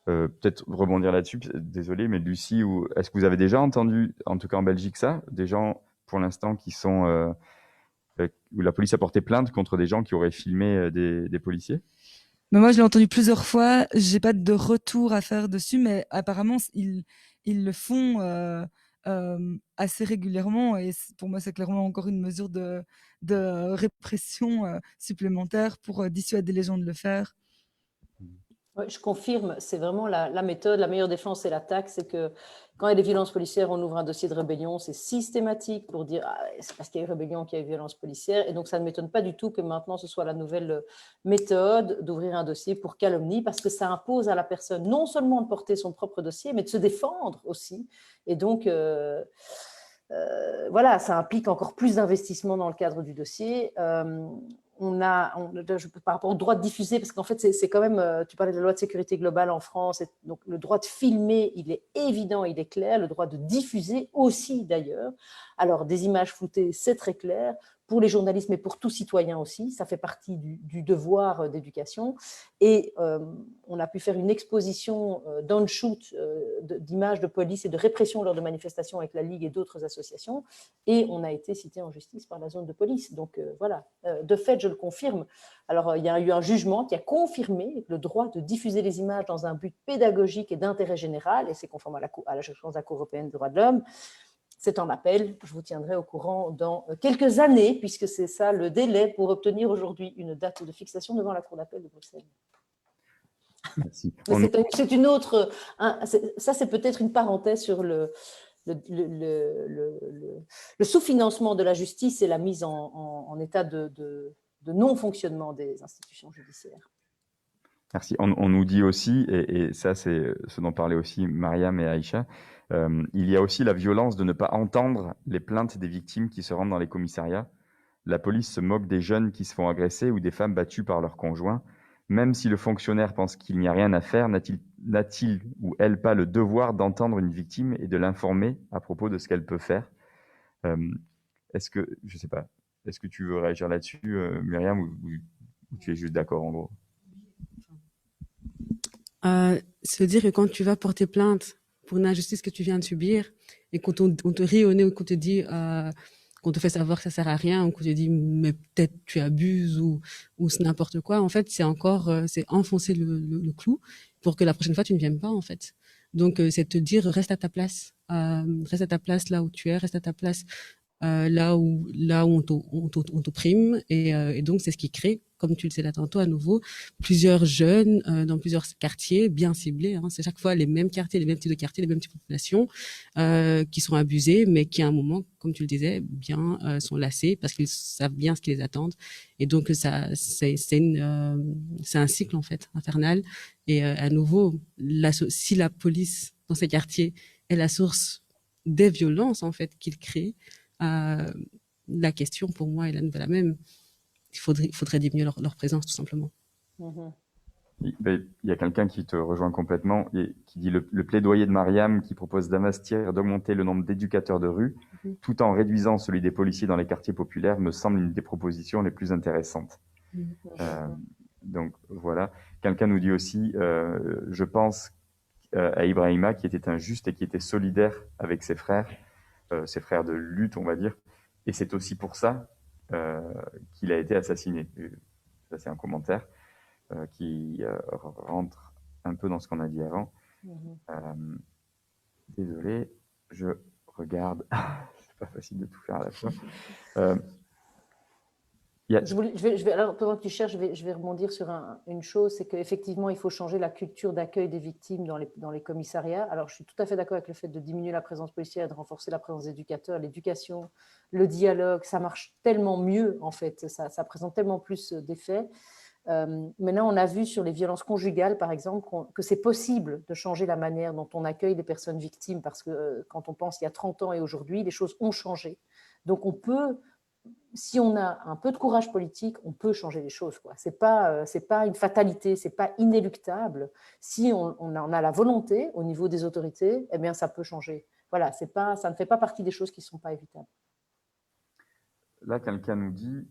Peut-être rebondir là-dessus, désolé, mais Lucie, est-ce que vous avez déjà entendu, en tout cas en Belgique, ça, des gens pour l'instant qui sont où la police a porté plainte contre des gens qui auraient filmé des policiers? Mais moi, je l'ai entendu plusieurs fois. J'ai pas de retour à faire dessus, mais apparemment, ils le font assez régulièrement. Et pour moi, c'est clairement encore une mesure de répression supplémentaire pour dissuader les gens de le faire. Oui, je confirme, c'est vraiment la méthode, la meilleure défense, c'est l'attaque. C'est que quand il y a des violences policières, on ouvre un dossier de rébellion, c'est systématique pour dire c'est parce qu'il y a eu rébellion qu'il y a eu violence policière. Et donc, ça ne m'étonne pas du tout que maintenant, ce soit la nouvelle méthode d'ouvrir un dossier pour calomnie, parce que ça impose à la personne non seulement de porter son propre dossier, mais de se défendre aussi. Et donc, voilà, ça implique encore plus d'investissement dans le cadre du dossier. Par rapport au droit de diffuser, parce qu'en fait, c'est quand même, tu parlais de la loi de sécurité globale en France, donc le droit de filmer, il est évident, il est clair, le droit de diffuser aussi d'ailleurs. Alors, des images floutées, c'est très clair, pour les journalistes, mais pour tout citoyen aussi, ça fait partie du devoir d'éducation. Et on a pu faire une exposition d'on-shoot d'images de police et de répression lors de manifestations avec la Ligue et d'autres associations, et on a été cité en justice par la zone de police. Donc voilà, de fait, je le confirme. Alors, il y a eu un jugement qui a confirmé le droit de diffuser les images dans un but pédagogique et d'intérêt général, et c'est conforme à la jurisprudence de la Cour européenne des droits de l'homme. C'est en appel, je vous tiendrai au courant dans quelques années, puisque c'est ça le délai pour obtenir aujourd'hui une date de fixation devant la Cour d'appel de Bruxelles. Merci. C'est une autre... ça, c'est peut-être une parenthèse sur le sous-financement de la justice et la mise en état de non-fonctionnement des institutions judiciaires. Merci. On nous dit aussi, et ça c'est ce dont parlaient aussi Mariam et Aïcha, il y a aussi la violence de ne pas entendre les plaintes des victimes qui se rendent dans les commissariats. La police se moque des jeunes qui se font agresser ou des femmes battues par leurs conjoints. Même si le fonctionnaire pense qu'il n'y a rien à faire, n'a-t-il ou elle pas le devoir d'entendre une victime et de l'informer à propos de ce qu'elle peut faire? Est-ce que, je sais pas, est-ce que tu veux réagir là-dessus, Myriam, ou tu es juste d'accord en gros? Se dire que quand tu vas porter plainte pour une injustice que tu viens de subir et qu'on te rit au nez ou qu'on te dit qu'on te fait savoir que ça sert à rien ou qu'on te dit mais peut-être tu abuses ou c'est n'importe quoi, en fait c'est encore c'est enfoncer le clou pour que la prochaine fois tu ne viennes pas en fait. Donc c'est te dire reste à ta place là où tu es, reste à ta place là où on t'opprime et donc c'est ce qui crée, comme tu le sais là tantôt à nouveau, plusieurs jeunes dans plusieurs quartiers bien ciblés, hein, c'est chaque fois les mêmes quartiers, les mêmes types de quartiers, les mêmes types de populations qui sont abusées, mais qui à un moment, comme tu le disais, bien sont lassés parce qu'ils savent bien ce qui les attend, et donc ça c'est un cycle en fait infernal. Et à nouveau, si la police dans ces quartiers est la source des violences en fait qu'ils créent, la question pour moi est la même. Il faudrait diminuer leur présence tout simplement. Il y a quelqu'un qui te rejoint complètement et qui dit le plaidoyer de Mariam qui propose d'investir et d'augmenter le nombre d'éducateurs de rue tout en réduisant celui des policiers dans les quartiers populaires me semble une des propositions les plus intéressantes. Donc voilà. Quelqu'un nous dit aussi je pense à Ibrahima qui était injuste et qui était solidaire avec ses frères de lutte, on va dire, Et c'est aussi pour ça qu'il a été assassiné. Ça, c'est un commentaire qui rentre un peu dans ce qu'on a dit avant. Désolé, je regarde. C'est pas facile de tout faire à la fois. Alors, pendant que tu cherches, je vais rebondir sur une chose, c'est qu'effectivement, il faut changer la culture d'accueil des victimes dans les commissariats. Alors, je suis tout à fait d'accord avec le fait de diminuer la présence policière, de renforcer la présence d'éducateurs, l'éducation, le dialogue, ça marche tellement mieux, en fait, ça présente tellement plus d'effets. Maintenant, on a vu sur les violences conjugales, par exemple, que c'est possible de changer la manière dont on accueille les personnes victimes, parce que quand on pense il y a 30 ans et aujourd'hui, les choses ont changé. Donc, on peut, si on a un peu de courage politique, on peut changer les choses. Ce n'est pas une fatalité, ce n'est pas inéluctable. Si on en a la volonté au niveau des autorités, eh bien, ça peut changer. Voilà, ça ne fait pas partie des choses qui ne sont pas évitables. Là, quelqu'un nous dit...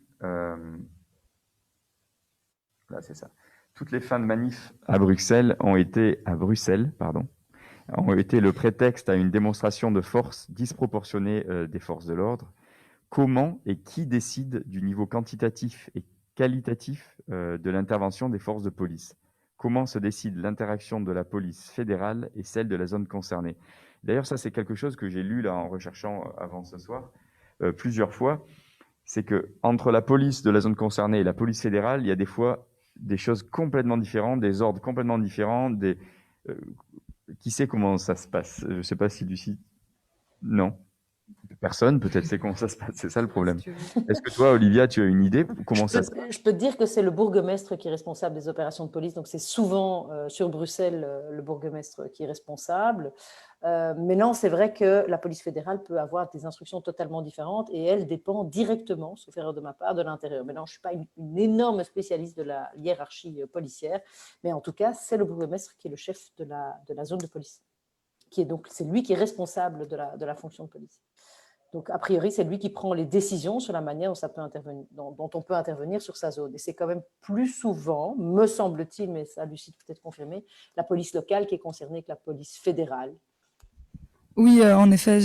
Là, c'est ça. Toutes les fins de manif à Bruxelles ont été le prétexte à une démonstration de force disproportionnée des forces de l'ordre. Comment et qui décide du niveau quantitatif et qualitatif de l'intervention des forces de police? Comment se décide l'interaction de la police fédérale et celle de la zone concernée? D'ailleurs, ça, c'est quelque chose que j'ai lu là en recherchant avant ce soir plusieurs fois. C'est que entre la police de la zone concernée et la police fédérale, il y a des fois des choses complètement différentes, des ordres complètement différents. Qui sait comment ça se passe? Je ne sais pas si Lucie... Non. Personne, peut-être sait comment ça se passe. C'est ça le problème. Est-ce que toi, Olivia, tu as une idée comment ça se passe? Je peux te dire que c'est le bourgmestre qui est responsable des opérations de police. Donc, c'est souvent sur Bruxelles le bourgmestre qui est responsable. Mais non, c'est vrai que la police fédérale peut avoir des instructions totalement différentes et elle dépend directement, sauf erreur de ma part, de l'intérieur. Mais non, je ne suis pas une énorme spécialiste de la hiérarchie policière, mais en tout cas, c'est le bourgmestre qui est le chef de la zone de police. C'est lui qui est responsable de la fonction de police. Donc, a priori, c'est lui qui prend les décisions sur la manière dont on peut intervenir sur sa zone. Et c'est quand même plus souvent, me semble-t-il, mais ça, Lucie peut-être confirmer, la police locale qui est concernée que la police fédérale. Oui, en effet,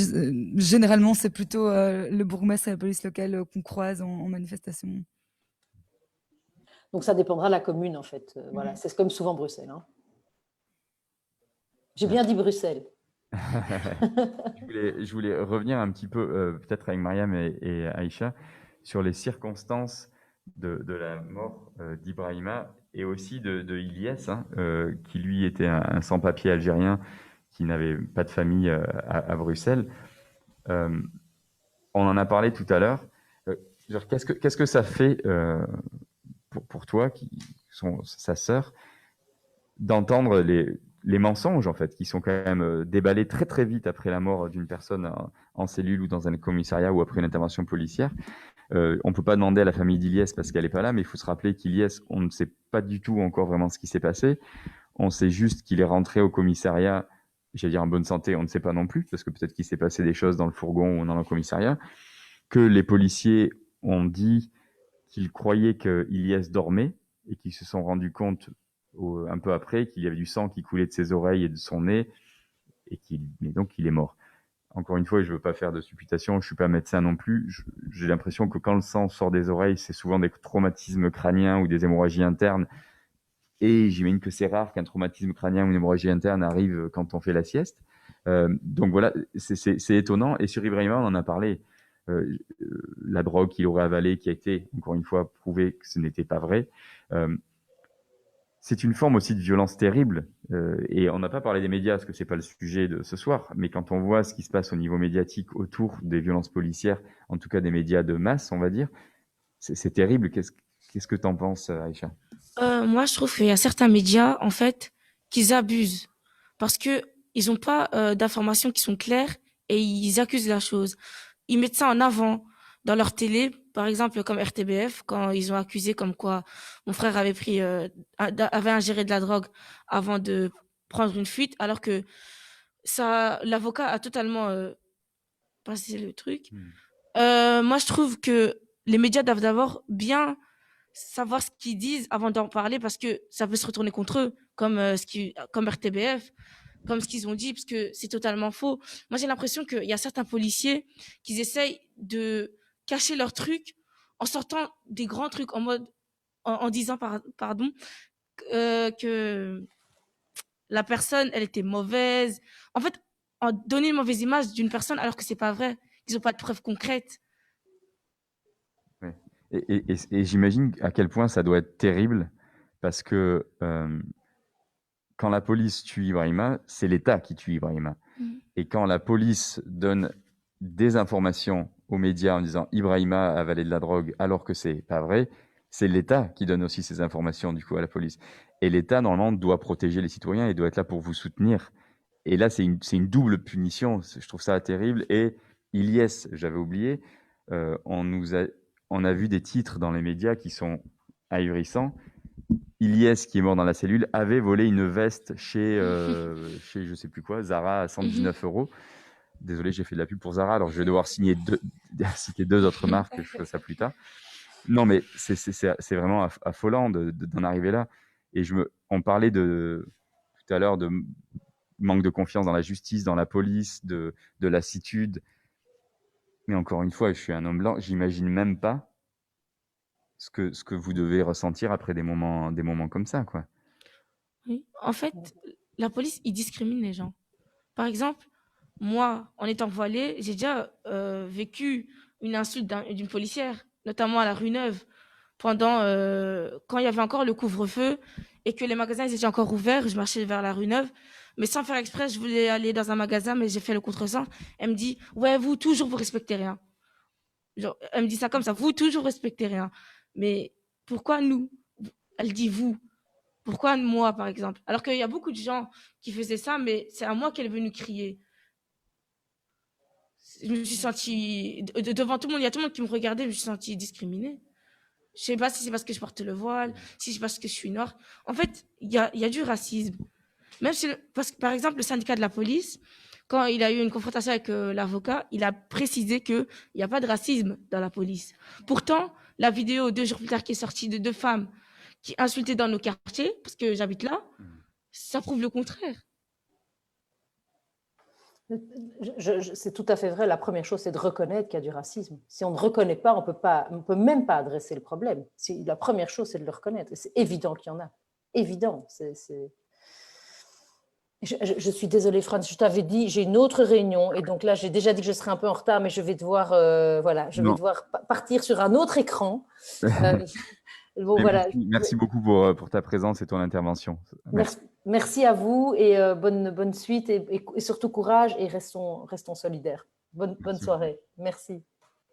généralement, c'est plutôt le bourgmestre et la police locale qu'on croise en manifestation. Donc, ça dépendra de la commune, en fait. Voilà, c'est comme souvent Bruxelles. Hein. J'ai bien dit Bruxelles. Je voulais revenir un petit peu, peut-être avec Mariam et Aïcha, sur les circonstances de la mort d'Ibrahima et aussi de Ilyes, qui lui était un sans-papier algérien qui n'avait pas de famille à Bruxelles. On en a parlé tout à l'heure. Qu'est-ce que ça fait pour toi, qui sont sa sœur, d'entendre les mensonges, en fait, qui sont quand même déballés très très vite après la mort d'une personne en cellule ou dans un commissariat ou après une intervention policière. On ne peut pas demander à la famille d'Ilyes parce qu'elle n'est pas là, mais il faut se rappeler qu'Ilyes, on ne sait pas du tout encore vraiment ce qui s'est passé. On sait juste qu'il est rentré au commissariat, j'allais dire en bonne santé, on ne sait pas non plus, parce que peut-être qu'il s'est passé des choses dans le fourgon ou dans le commissariat, que les policiers ont dit qu'ils croyaient qu'Ilyes dormait et qu'ils se sont rendus compte un peu après qu'il y avait du sang qui coulait de ses oreilles et de son nez et donc il est mort. Encore une fois, je ne veux pas faire de supputation, je ne suis pas médecin non plus. J'ai l'impression que quand le sang sort des oreilles, c'est souvent des traumatismes crâniens ou des hémorragies internes. Et j'imagine que c'est rare qu'un traumatisme crânien ou une hémorragie interne arrive quand on fait la sieste. Donc voilà, c'est étonnant. Et sur Ibrahima, on en a parlé. La drogue qu'il aurait avalée, qui a été, encore une fois, prouvé que ce n'était pas vrai. C'est une forme aussi de violence terrible. Et on n'a pas parlé des médias, parce que c'est pas le sujet de ce soir. Mais quand on voit ce qui se passe au niveau médiatique autour des violences policières, en tout cas des médias de masse, on va dire, c'est terrible. Qu'est-ce que tu en penses, Aïcha? Moi, je trouve qu'il y a certains médias, en fait, qu'ils abusent parce que ils n'ont pas d'informations qui sont claires et ils accusent la chose. Ils mettent ça en avant dans leur télé, par exemple comme RTBF, quand ils ont accusé comme quoi mon frère avait ingéré de la drogue avant de prendre une fuite, alors que l'avocat a totalement passé le truc. Moi, je trouve que les médias doivent d'abord bien savoir ce qu'ils disent avant d'en parler parce que ça peut se retourner contre eux, comme RTBF, comme ce qu'ils ont dit, parce que c'est totalement faux. Moi, j'ai l'impression qu'il y a certains policiers qui essayent de cacher leurs trucs en sortant des grands trucs en mode, en disant, pardon, que la personne, elle était mauvaise. En fait, en donner une mauvaise image d'une personne alors que c'est pas vrai, qu'ils n'ont pas de preuves concrètes. Ouais. Et j'imagine à quel point ça doit être terrible parce que quand la police tue Ibrahima, c'est l'État qui tue Ibrahima. Et quand la police donne des informations aux médias en disant Ibrahima a avalé de la drogue alors que c'est pas vrai, c'est l'État qui donne aussi ces informations du coup à la police. Et l'État normalement doit protéger les citoyens et doit être là pour vous soutenir. Et là c'est une double punition. Je trouve ça terrible. Et Ilyes, j'avais oublié, on a vu des titres dans les médias qui sont ahurissants. Ilyes, qui est mort dans la cellule, avait volé une veste chez je sais plus quoi, Zara à 119 €. Désolé, j'ai fait de la pub pour Zara, alors je vais devoir citer deux autres marques, je ferai ça plus tard. Non, mais c'est vraiment affolant d'en arriver là. Et on parlait tout à l'heure de manque de confiance dans la justice, dans la police, de lassitude. Mais encore une fois, je suis un homme blanc, j'imagine même pas ce que vous devez ressentir après des moments comme ça, quoi. Oui. En fait, la police, ils discriminent les gens. Par exemple, moi, en étant voilée, j'ai déjà vécu une insulte d'une policière, notamment à la rue Neuve, pendant quand il y avait encore le couvre-feu et que les magasins ils étaient encore ouverts. Je marchais vers la rue Neuve, mais sans faire exprès, je voulais aller dans un magasin, mais j'ai fait le contresens. Elle me dit, ouais, vous toujours vous respectez rien. Genre, elle me dit ça comme ça, vous toujours respectez rien. Mais pourquoi nous? Elle dit vous. Pourquoi moi, par exemple? Alors qu'il y a beaucoup de gens qui faisaient ça, mais c'est à moi qu'elle est venue crier. Je me suis sentie devant tout le monde, il y a tout le monde qui me regardait, je me suis sentie discriminée. Je sais pas si c'est parce que je porte le voile, si c'est parce que je suis noire. En fait, il y a du racisme. Même si, parce que, par exemple, le syndicat de la police, quand il a eu une confrontation avec l'avocat, il a précisé qu'il n'y a pas de racisme dans la police. Pourtant, la vidéo 2 jours plus tard qui est sortie de 2 femmes qui insultaient dans nos quartiers, parce que j'habite là, ça prouve le contraire. C'est tout à fait vrai. La première chose, c'est de reconnaître qu'il y a du racisme. Si on ne reconnaît pas, on peut même pas adresser le problème. La première chose, c'est de le reconnaître. Et c'est évident qu'il y en a. Évident. Je suis désolée, Franz, je t'avais dit, j'ai une autre réunion. Et donc là, j'ai déjà dit que je serais un peu en retard, mais je vais devoir, vais devoir partir sur un autre écran. Bon, voilà. Merci beaucoup pour ta présence et ton intervention. Merci à vous et bonne suite et surtout courage et restons solidaires. Bonne soirée. Merci.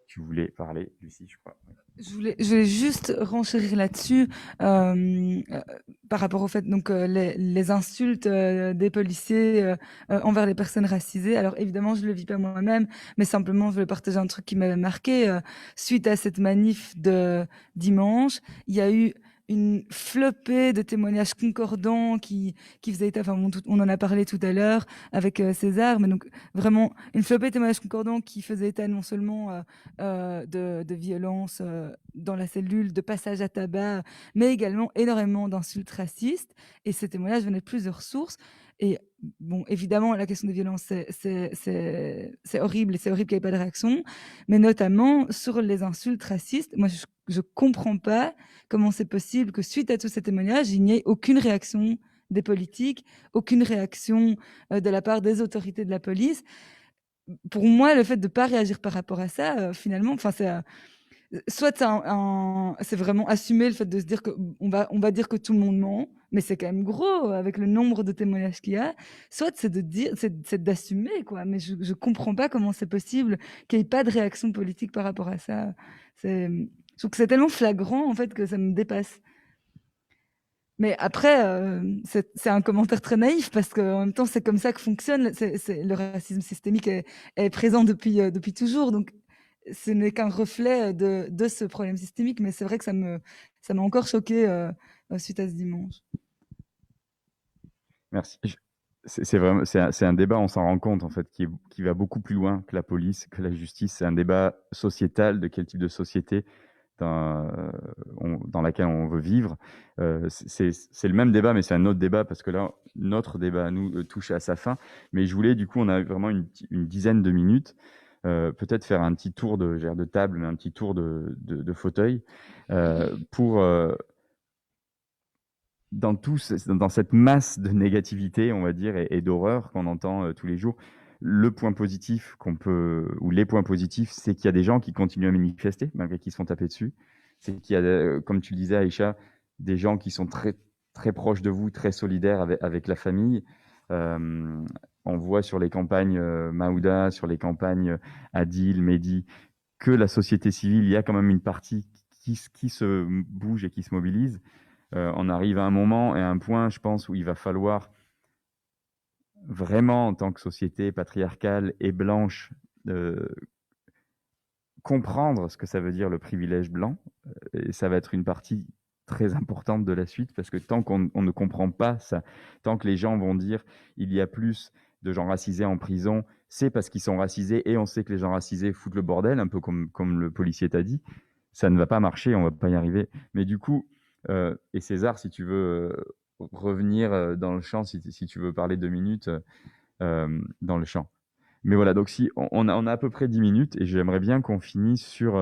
Tu voulais parler, Lucie, je crois. Je voulais juste renchérir là-dessus par rapport au fait donc les insultes des policiers envers les personnes racisées. Alors évidemment, je le vis pas moi-même, mais simplement je voulais partager un truc qui m'avait marqué. Suite à cette manif de dimanche, il y a eu une flopée de témoignages concordants qui faisaient état, enfin on en a parlé tout à l'heure avec César, mais donc vraiment une flopée de témoignages concordants qui faisaient état non seulement de violences dans la cellule, de passage à tabac, mais également énormément d'insultes racistes. Et ces témoignages venaient de plusieurs sources. Et bon, évidemment, la question des violences, c'est horrible, et c'est horrible qu'il n'y ait pas de réaction, mais notamment sur les insultes racistes. Moi, je ne comprends pas comment c'est possible que suite à tous ces témoignages, il n'y ait aucune réaction des politiques, aucune réaction de la part des autorités de la police. Pour moi, le fait de ne pas réagir par rapport à ça, finalement, soit c'est vraiment assumer le fait de se dire qu'on va dire que tout le monde ment, mais c'est quand même gros avec le nombre de témoignages qu'il y a. Soit c'est d'assumer, quoi. Mais je comprends pas comment c'est possible qu'il n'y ait pas de réaction politique par rapport à ça. Je trouve que c'est tellement flagrant, en fait, que ça me dépasse. Mais après, c'est un commentaire très naïf parce qu'en même temps, c'est comme ça que fonctionne. Le racisme systémique est présent depuis toujours. Donc, ce n'est qu'un reflet de ce problème systémique. Mais c'est vrai que ça m'a encore choqué suite à ce dimanche. Merci. C'est un débat, on s'en rend compte, en fait, qui va beaucoup plus loin que la police, que la justice. C'est un débat sociétal de quel type de société dans laquelle on veut vivre. C'est le même débat, mais c'est un autre débat parce que là, notre débat, nous, touche à sa fin. Mais je voulais, du coup, on a vraiment une dizaine de minutes. peut-être faire un petit tour de table, mais un petit tour de fauteuil pour dans cette masse de négativité, on va dire, et d'horreur qu'on entend tous les jours. Le point positif ou les points positifs, c'est qu'il y a des gens qui continuent à manifester malgré qu'ils se font taper dessus. C'est qu'il y a, comme tu le disais, Aïcha, des gens qui sont très très proches de vous, très solidaires avec la famille. On voit sur les campagnes Maouda, sur les campagnes Adil, Mehdi, que la société civile, il y a quand même une partie qui se bouge et qui se mobilise. On arrive à un moment et à un point, je pense, où il va falloir vraiment, en tant que société patriarcale et blanche, comprendre ce que ça veut dire le privilège blanc. Et ça va être une partie très importante de la suite, parce que tant qu'on ne comprend pas ça, tant que les gens vont dire il y a plus de gens racisés en prison, c'est parce qu'ils sont racisés, et on sait que les gens racisés foutent le bordel, un peu comme le policier t'a dit, ça ne va pas marcher, on va pas y arriver. Mais du coup, et César, si tu veux revenir dans le champ, si tu veux parler 2 minutes dans le champ. Mais voilà, donc si on a à peu près 10 minutes, et j'aimerais bien qu'on finisse sur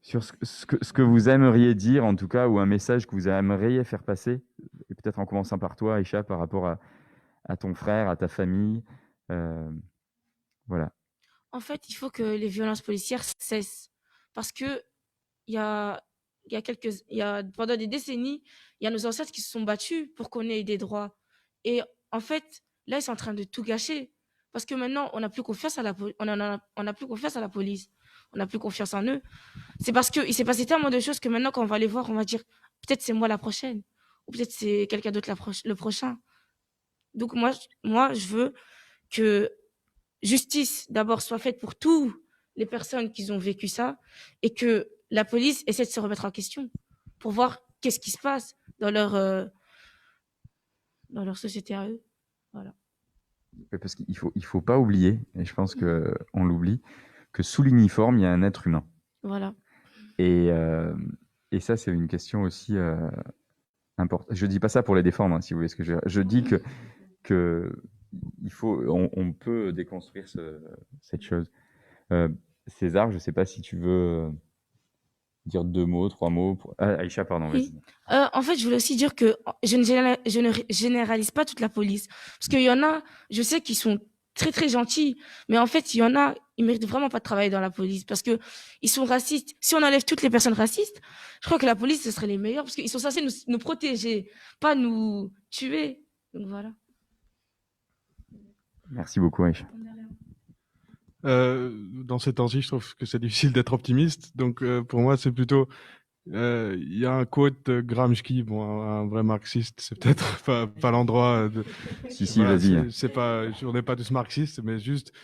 ce que vous aimeriez dire, en tout cas, ou un message que vous aimeriez faire passer, et peut-être en commençant par toi, Aïcha, par rapport à ton frère, à ta famille. Voilà. En fait, il faut que les violences policières cessent. Parce que il y a, pendant des décennies, il y a nos ancêtres qui se sont battus pour qu'on ait des droits. Et en fait, là, ils sont en train de tout gâcher. Parce que maintenant, on n'a plus confiance à on n'a plus confiance à la police. On n'a plus confiance en eux. C'est parce qu'il s'est passé tellement de choses que maintenant, quand on va les voir, on va dire, peut-être c'est moi la prochaine. Ou peut-être c'est quelqu'un d'autre le prochain. Donc moi, je veux que justice d'abord soit faite pour toutes les personnes qui ont vécu ça, et que la police essaie de se remettre en question pour voir qu'est-ce qui se passe dans leur société à eux. Voilà. Parce qu'il faut pas oublier, et je pense qu'on l'oublie, que sous l'uniforme, il y a un être humain. Voilà. Et ça, c'est une question aussi importante. Je dis pas ça pour les défendre, hein, si vous voulez ce que je dis que on peut déconstruire cette chose. César, je sais pas si tu veux dire 2 mots, 3 mots. Aïcha, pardon, Oui. vas-y. En fait, je voulais aussi dire que je ne généralise pas toute la police. Parce qu'il y en a, je sais qu'ils sont très, très gentils. Mais en fait, il y en a, ils méritent vraiment pas de travailler dans la police. Parce que ils sont racistes. Si on enlève toutes les personnes racistes, je crois que la police, ce serait les meilleurs. Parce qu'ils sont censés nous protéger, pas nous tuer. Donc voilà. Merci beaucoup, Aïcha. Dans ces temps-ci, je trouve que c'est difficile d'être optimiste. Donc, pour moi, c'est plutôt. Il y a un quote de Gramsci, bon, un vrai marxiste, c'est peut-être pas l'endroit de. Si, Voilà, vas-y. c'est pas, on n'est pas tous marxistes, mais juste,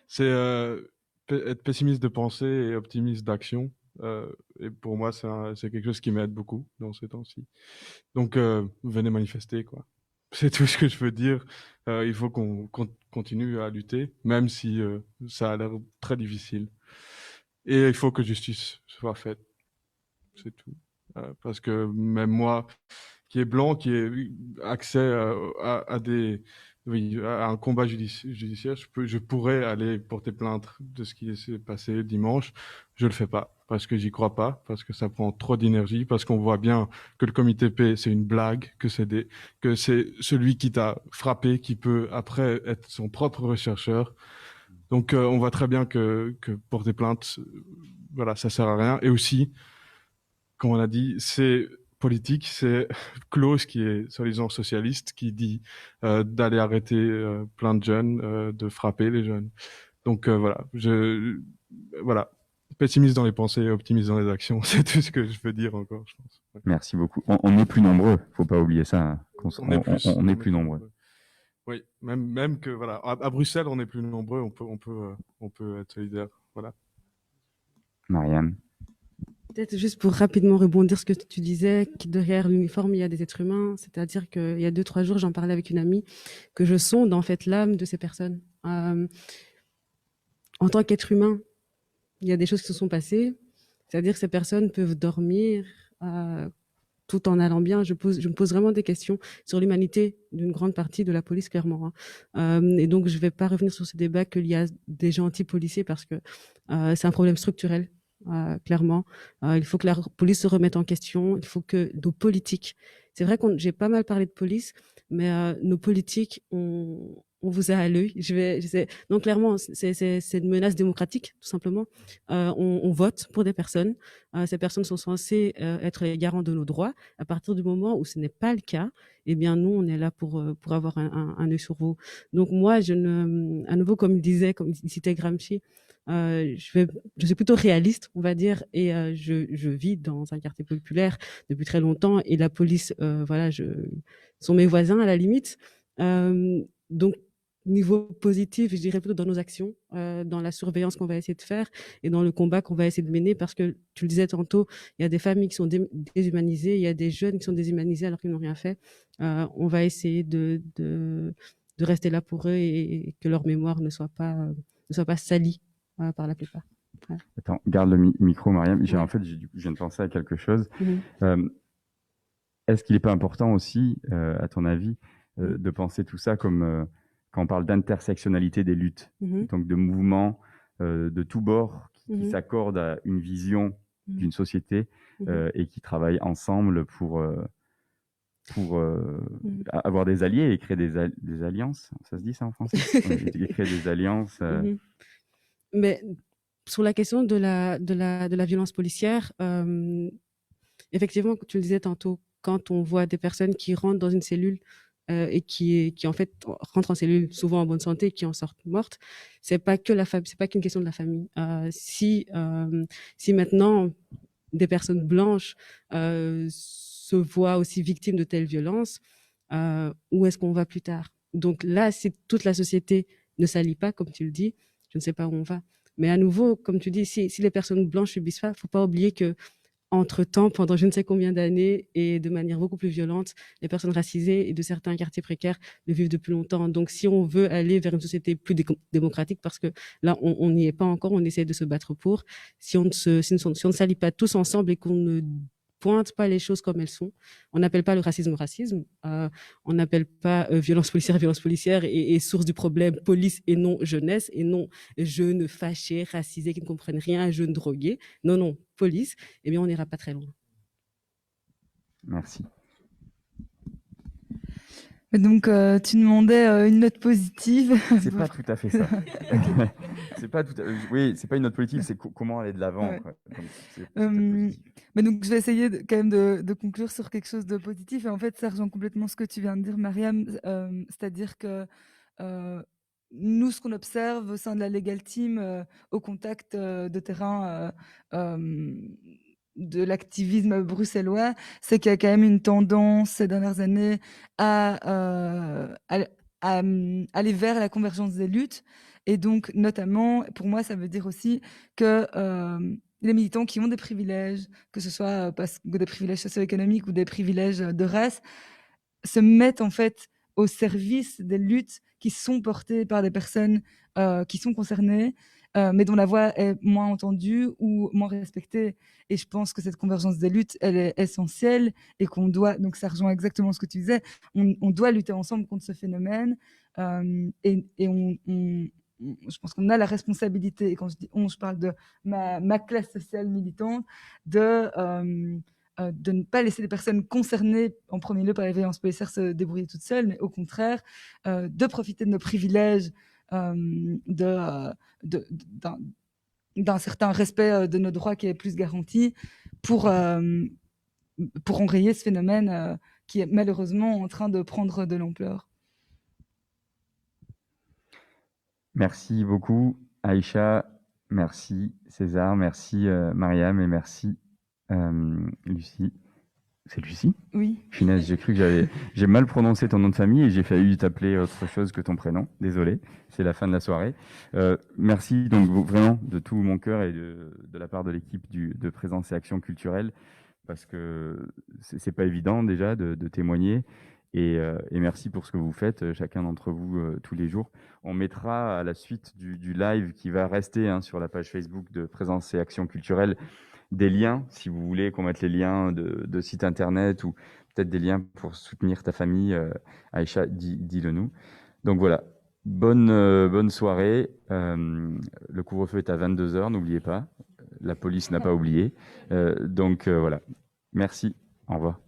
c'est être pessimiste de pensée et optimiste d'action. Et pour moi, c'est quelque chose qui m'aide beaucoup dans ces temps-ci. Donc, venez manifester, quoi. C'est tout ce que je veux dire. Il faut qu'on continue à lutter, même si ça a l'air très difficile. Et il faut que justice soit faite. C'est tout. Parce que même moi, qui est blanc, qui ai accès à un combat judiciaire, je pourrais aller porter plainte de ce qui s'est passé dimanche. Je le fais pas parce que j'y crois pas, parce que ça prend trop d'énergie, parce qu'on voit bien que le comité P c'est une blague, que c'est celui qui t'a frappé qui peut après être son propre rechercheur. Donc on voit très bien que porter plainte, voilà, ça sert à rien. Et aussi, comme on a dit, c'est politique, c'est Claus qui est soi-disant socialiste qui dit d'aller arrêter plein de jeunes, de frapper les jeunes. Donc voilà, pessimiste dans les pensées, optimiste dans les actions, c'est tout ce que je peux dire encore, je pense. Ouais. Merci beaucoup. On est plus nombreux, faut pas oublier ça. Hein. On est plus nombreux. Oui, même que voilà, à Bruxelles on est plus nombreux, on peut être solidaire, voilà. Marianne. Peut-être juste pour rapidement rebondir ce que tu disais, que derrière l'uniforme, il y a des êtres humains. C'est-à-dire qu'il y a 2-3 jours, j'en parlais avec une amie, que je sonde en fait l'âme de ces personnes. En tant qu'être humain, il y a des choses qui se sont passées. C'est-à-dire que ces personnes peuvent dormir tout en allant bien, je me pose vraiment des questions sur l'humanité d'une grande partie de la police, clairement. Et donc, je ne vais pas revenir sur ce débat qu'il y a des gens anti-policiers parce que c'est un problème structurel, clairement. Il faut que la police se remette en question. Il faut que nos politiques... C'est vrai que j'ai pas mal parlé de police, mais nos politiques, on vous a à l'œil. Donc, clairement, c'est une menace démocratique, tout simplement. On vote pour des personnes. Ces personnes sont censées être les garants de nos droits. À partir du moment où ce n'est pas le cas, eh bien, nous, on est là pour avoir un œil sur vous. Donc, moi, à nouveau, comme il citait Gramsci, je suis plutôt réaliste, on va dire, et je vis dans un quartier populaire depuis très longtemps, et la police, voilà, sont mes voisins à la limite. Donc, niveau positif, je dirais plutôt dans nos actions, dans la surveillance qu'on va essayer de faire et dans le combat qu'on va essayer de mener, parce que tu le disais tantôt, il y a des familles qui sont déshumanisées, il y a des jeunes qui sont déshumanisés alors qu'ils n'ont rien fait. On va essayer de rester là pour eux et que leur mémoire ne soit pas salie par la plupart. Ouais. Attends, garde le micro, Mariam. Ouais. En fait, je viens de penser à quelque chose. Mhm. Est-ce qu'il n'est pas important aussi, à ton avis, de penser tout ça comme quand on parle d'intersectionnalité des luttes, donc de mouvements de tous bords qui s'accordent à une vision d'une société et qui travaillent ensemble pour avoir des alliés et créer des alliances. Ça se dit ça en français? Et créer des alliances. Mais sur la question de la violence policière, effectivement, tu le disais tantôt, quand on voit des personnes qui rentrent dans une cellule et qui en fait rentrent en cellule souvent en bonne santé, qui en sortent mortes, c'est pas qu'une question de la famille. Si maintenant des personnes blanches se voient aussi victimes de telles violences, où est-ce qu'on va plus tard? Donc là, si toute la société ne s'allie pas, comme tu le dis, je ne sais pas où on va. Mais à nouveau, comme tu dis, si les personnes blanches subissent ça, il ne faut pas oublier que entre-temps, pendant je ne sais combien d'années et de manière beaucoup plus violente, les personnes racisées et de certains quartiers précaires le vivent depuis longtemps. Donc, si on veut aller vers une société plus démocratique, parce que là, on n'y est pas encore, on essaie de se battre pour, si on ne s'allie pas tous ensemble et qu'on ne pointe pas les choses comme elles sont, on n'appelle pas le racisme racisme, on n'appelle pas violence policière et source du problème police et non jeunesse et non jeunes fâchés, racisés qui ne comprennent rien, jeunes drogués. Non, police, eh bien on n'ira pas très loin. Merci. Donc, tu demandais une note positive. C'est pas tout à fait ça. C'est pas oui, c'est pas une note positive, c'est comment aller de l'avant. Ouais. Mais donc, je vais essayer quand même de conclure sur quelque chose de positif. Et en fait, ça rejoint complètement ce que tu viens de dire, Mariam. C'est-à-dire que nous, ce qu'on observe au sein de la Legal Team, au contact de terrain de l'activisme bruxellois, c'est qu'il y a quand même une tendance ces dernières années à aller vers la convergence des luttes. Et donc, notamment, pour moi, ça veut dire aussi que les militants qui ont des privilèges, que ce soit des privilèges socio-économiques ou des privilèges de race, se mettent en fait au service des luttes qui sont portées par des personnes qui sont concernées, mais dont la voix est moins entendue ou moins respectée. Et je pense que cette convergence des luttes, elle est essentielle et qu'on doit, donc ça rejoint exactement ce que tu disais, on doit lutter ensemble contre ce phénomène et je pense qu'on a la responsabilité, et quand je dis on, je parle de ma classe sociale militante, de ne pas laisser les personnes concernées en premier lieu par les violences policières se débrouiller toutes seules, mais au contraire, de profiter de nos privilèges, d'un certain respect de nos droits qui est plus garanti pour enrayer ce phénomène qui est malheureusement en train de prendre de l'ampleur. Merci beaucoup, Aïcha. Merci, César. Merci, Mariam. Et merci, Lucie. C'est Lucie? Oui. Finesse, j'ai cru que j'ai mal prononcé ton nom de famille et j'ai failli t'appeler autre chose que ton prénom. Désolé, c'est la fin de la soirée. Merci donc vraiment de tout mon cœur et de la part de l'équipe de Présence et Action Culturelle, parce que c'est pas évident déjà de témoigner. Et merci pour ce que vous faites, chacun d'entre vous, tous les jours. On mettra à la suite du live qui va rester sur la page Facebook de Présence et Action Culturelle des liens, si vous voulez qu'on mette les liens de sites internet ou peut-être des liens pour soutenir ta famille, Aïcha, dis-le nous. Donc voilà, bonne soirée. Le couvre-feu est à 22h, n'oubliez pas. La police n'a pas oublié. Donc voilà, merci, au revoir.